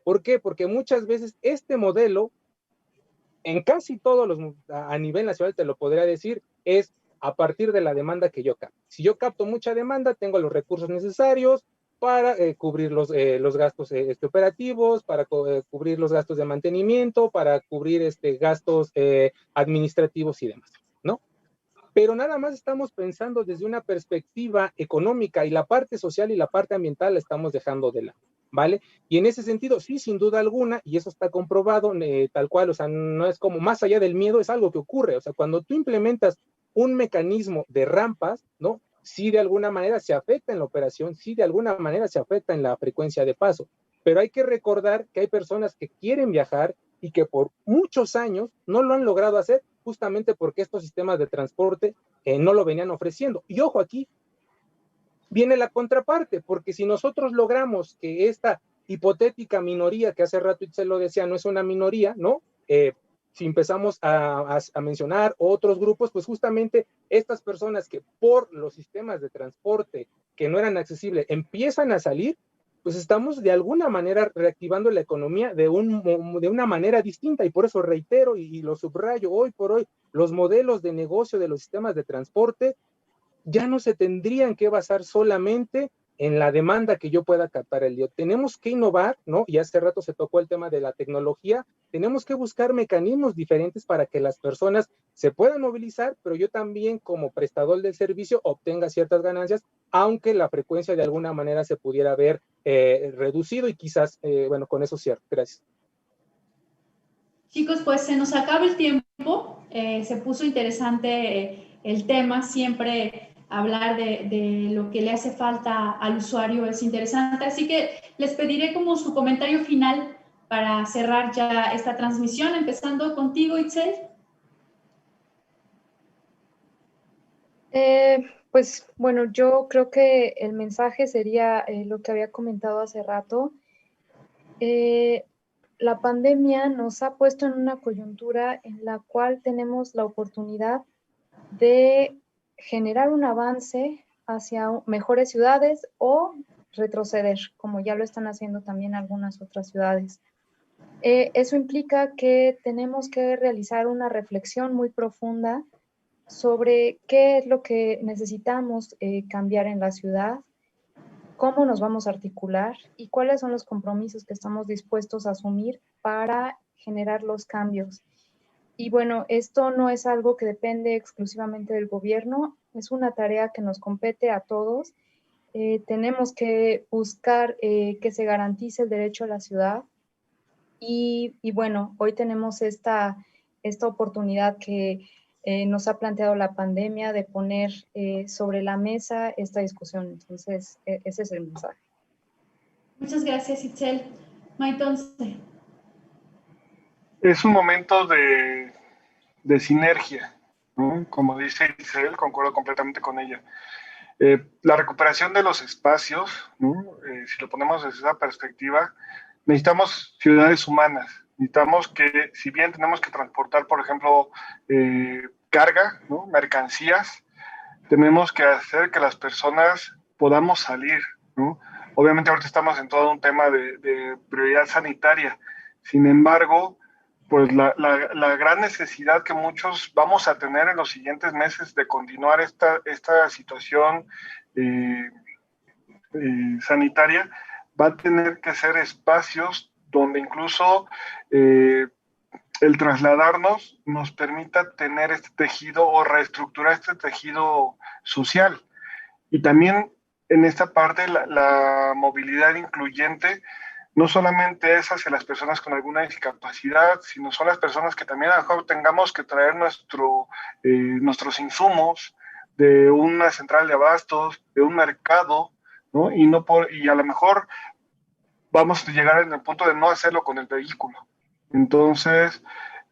¿Por qué? Porque muchas veces este modelo, en casi todos los, a nivel nacional te lo podría decir, es a partir de la demanda que yo capto. Si yo capto mucha demanda, tengo los recursos necesarios para cubrir los gastos operativos, para cubrir los gastos de mantenimiento, para cubrir gastos administrativos y demás, ¿no? Pero nada más estamos pensando desde una perspectiva económica y la parte social y la parte ambiental la estamos dejando de lado, ¿vale? Y en ese sentido, sí, sin duda alguna, y eso está comprobado tal cual, o sea, no es como más allá del miedo, es algo que ocurre, o sea, cuando tú implementas un mecanismo de rampas, ¿no? Sí de alguna manera se afecta en la operación, sí de alguna manera se afecta en la frecuencia de paso, pero hay que recordar que hay personas que quieren viajar y que por muchos años no lo han logrado hacer justamente porque estos sistemas de transporte no lo venían ofreciendo. Y ojo, aquí viene la contraparte, porque si nosotros logramos que esta hipotética minoría, que hace rato se lo decía, no es una minoría, ¿no? Si empezamos a mencionar otros grupos, pues justamente estas personas que por los sistemas de transporte que no eran accesibles empiezan a salir, pues estamos de alguna manera reactivando la economía de una manera distinta, y por eso reitero y lo subrayo, hoy por hoy los modelos de negocio de los sistemas de transporte ya no se tendrían que basar solamente en la demanda que yo pueda captar el día. Tenemos que innovar, ¿no? Y hace rato se tocó el tema de la tecnología. Tenemos que buscar mecanismos diferentes para que las personas se puedan movilizar, pero yo también como prestador del servicio obtenga ciertas ganancias, aunque la frecuencia de alguna manera se pudiera ver reducido y quizás, bueno, con eso cierro. Gracias. Chicos, pues se nos acaba el tiempo. Se puso interesante el tema. Siempre hablar de lo que le hace falta al usuario es interesante. Así que les pediré como su comentario final para cerrar ya esta transmisión, empezando contigo, Itzel. Pues bueno, yo creo que el mensaje sería lo que había comentado hace rato. La pandemia nos ha puesto en una coyuntura en la cual tenemos la oportunidad de generar un avance hacia mejores ciudades o retroceder, como ya lo están haciendo también algunas otras ciudades. Eso implica que tenemos que realizar una reflexión muy profunda sobre qué es lo que necesitamos cambiar en la ciudad, cómo nos vamos a articular y cuáles son los compromisos que estamos dispuestos a asumir para generar los cambios. Y bueno, esto no es algo que depende exclusivamente del gobierno, es una tarea que nos compete a todos. Tenemos que buscar que se garantice el derecho a la ciudad. Y bueno, hoy tenemos esta oportunidad que nos ha planteado la pandemia de poner sobre la mesa esta discusión. Entonces, ese es el mensaje. Muchas gracias, Itzel. Maytonce. Es un momento de sinergia, ¿no? Como dice Itzel, concuerdo completamente con ella. La recuperación de los espacios, ¿no? Si lo ponemos desde esa perspectiva, necesitamos ciudades humanas. Necesitamos que, si bien tenemos que transportar, por ejemplo, carga, ¿no? Mercancías, tenemos que hacer que las personas podamos salir, ¿no? Obviamente ahorita estamos en todo un tema de prioridad sanitaria. Sin embargo, pues la gran necesidad que muchos vamos a tener en los siguientes meses de continuar esta situación sanitaria va a tener que ser espacios donde incluso el trasladarnos nos permita tener este tejido o reestructurar este tejido social. Y también en esta parte la movilidad incluyente no solamente es hacia las personas con alguna discapacidad, sino son las personas que también a lo mejor tengamos que traer nuestros insumos de una central de abastos, de un mercado, ¿no? Y a lo mejor vamos a llegar en el punto de no hacerlo con el vehículo. Entonces,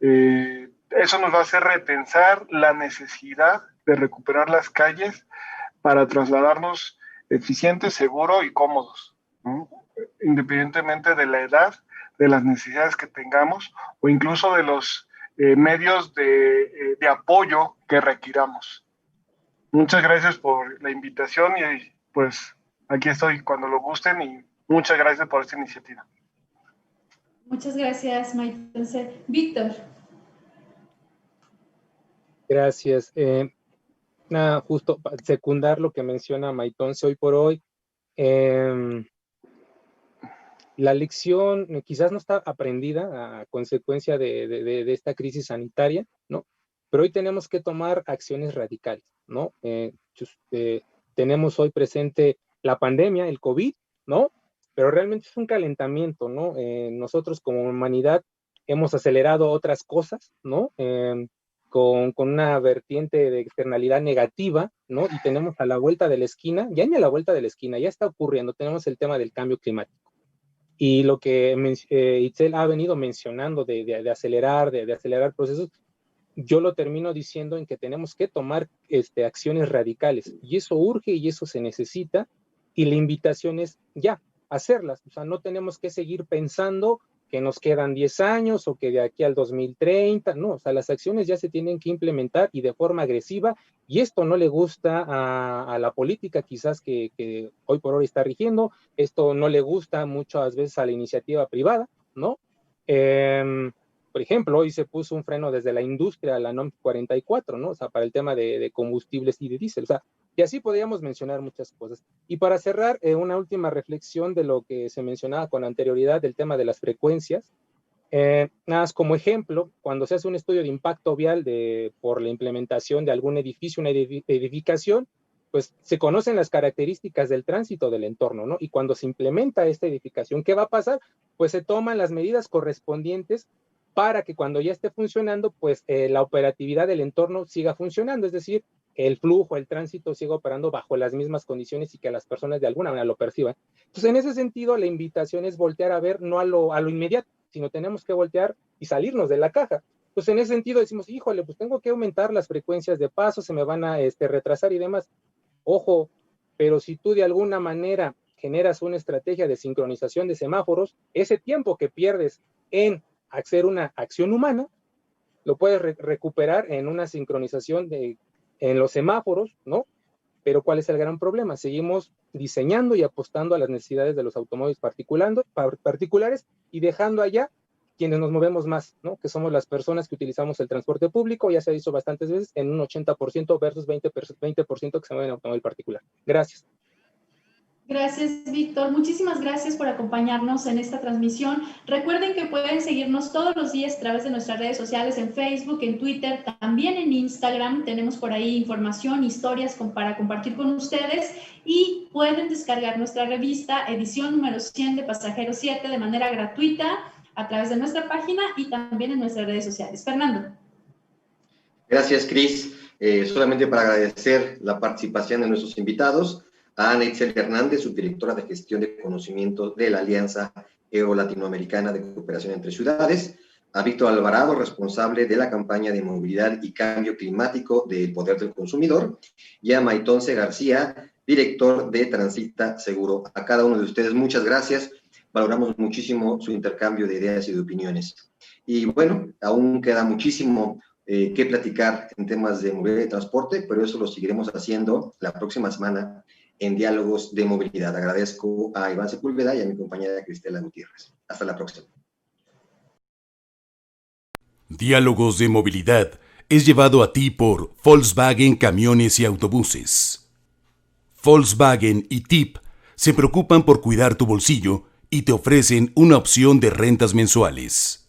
eso nos va a hacer repensar la necesidad de recuperar las calles para trasladarnos eficientes, seguros y cómodos, ¿no? Independientemente de la edad, de las necesidades que tengamos o incluso de los medios de apoyo que requiramos. Muchas gracias por la invitación y pues aquí estoy cuando lo gusten y muchas gracias por esta iniciativa. Muchas gracias, Maytonce. Víctor. Gracias. Nada, justo secundar lo que menciona Maytonce hoy por hoy. La lección quizás no está aprendida a consecuencia de esta crisis sanitaria, ¿no? Pero hoy tenemos que tomar acciones radicales, ¿no? Tenemos hoy presente la pandemia, el COVID, ¿no? Pero realmente es un calentamiento, ¿no? Nosotros como humanidad hemos acelerado otras cosas, ¿no? Con una vertiente de externalidad negativa, ¿no? Y tenemos a la vuelta de la esquina, ya ni a la vuelta de la esquina, ya está ocurriendo, tenemos el tema del cambio climático. Y lo que Itzel ha venido mencionando de acelerar procesos, yo lo termino diciendo en que tenemos que tomar acciones radicales. Y eso urge y eso se necesita. Y la invitación es ya, hacerlas. O sea, no tenemos que seguir pensando que nos quedan 10 años o que de aquí al 2030. No, o sea, las acciones ya se tienen que implementar y de forma agresiva. Y esto no le gusta a la política quizás que hoy por hoy está rigiendo. Esto no le gusta muchas veces a la iniciativa privada, ¿no? Por ejemplo, hoy se puso un freno desde la industria a la NOM 44, ¿no? O sea, para el tema de combustibles y de diésel. O sea, y así podríamos mencionar muchas cosas. Y para cerrar, una última reflexión de lo que se mencionaba con anterioridad del tema de las frecuencias. Nada más como ejemplo, cuando se hace un estudio de impacto vial por la implementación de algún edificio, una edificación, pues se conocen las características del tránsito del entorno, ¿no? Y cuando se implementa esta edificación, ¿qué va a pasar? Pues se toman las medidas correspondientes para que cuando ya esté funcionando, pues la operatividad del entorno siga funcionando, es decir, el flujo, el tránsito siga operando bajo las mismas condiciones y que las personas de alguna manera lo perciban. Entonces, en ese sentido, la invitación es voltear a ver no a lo inmediato, sino tenemos que voltear y salirnos de la caja. Entonces, en ese sentido decimos, híjole, pues tengo que aumentar las frecuencias de paso, se me van a retrasar y demás. Ojo, pero si tú de alguna manera generas una estrategia de sincronización de semáforos, ese tiempo que pierdes en hacer una acción humana, lo puedes recuperar en una sincronización en los semáforos, ¿no? Pero ¿cuál es el gran problema? Seguimos diseñando y apostando a las necesidades de los automóviles particulares y dejando allá quienes nos movemos más, ¿no? Que somos las personas que utilizamos el transporte público, ya se ha dicho bastantes veces, en un 80% versus 20% que se mueven en automóvil particular. Gracias. Gracias, Víctor. Muchísimas gracias por acompañarnos en esta transmisión. Recuerden que pueden seguirnos todos los días a través de nuestras redes sociales, en Facebook, en Twitter, también en Instagram. Tenemos por ahí información, historias para compartir con ustedes y pueden descargar nuestra revista, edición número 100 de Pasajero 7, de manera gratuita a través de nuestra página y también en nuestras redes sociales. Fernando. Gracias, Cris. Solamente para agradecer la participación de nuestros invitados, a Ana Itzel Hernández, subdirectora de Gestión de Conocimiento de la Alianza Euro-Latinoamericana de Cooperación entre Ciudades, a Víctor Alvarado, responsable de la campaña de movilidad y cambio climático del Poder del Consumidor, y a Maitonce García, director de Transita Seguro. A cada uno de ustedes, muchas gracias. Valoramos muchísimo su intercambio de ideas y de opiniones. Y bueno, aún queda muchísimo que platicar en temas de movilidad y transporte, pero eso lo seguiremos haciendo la próxima semana en Diálogos de Movilidad. Agradezco a Iván Sepúlveda y a mi compañera Cristela Gutiérrez. Hasta la próxima. Diálogos de Movilidad es llevado a ti por Volkswagen Camiones y Autobuses. Volkswagen y TIP se preocupan por cuidar tu bolsillo y te ofrecen una opción de rentas mensuales.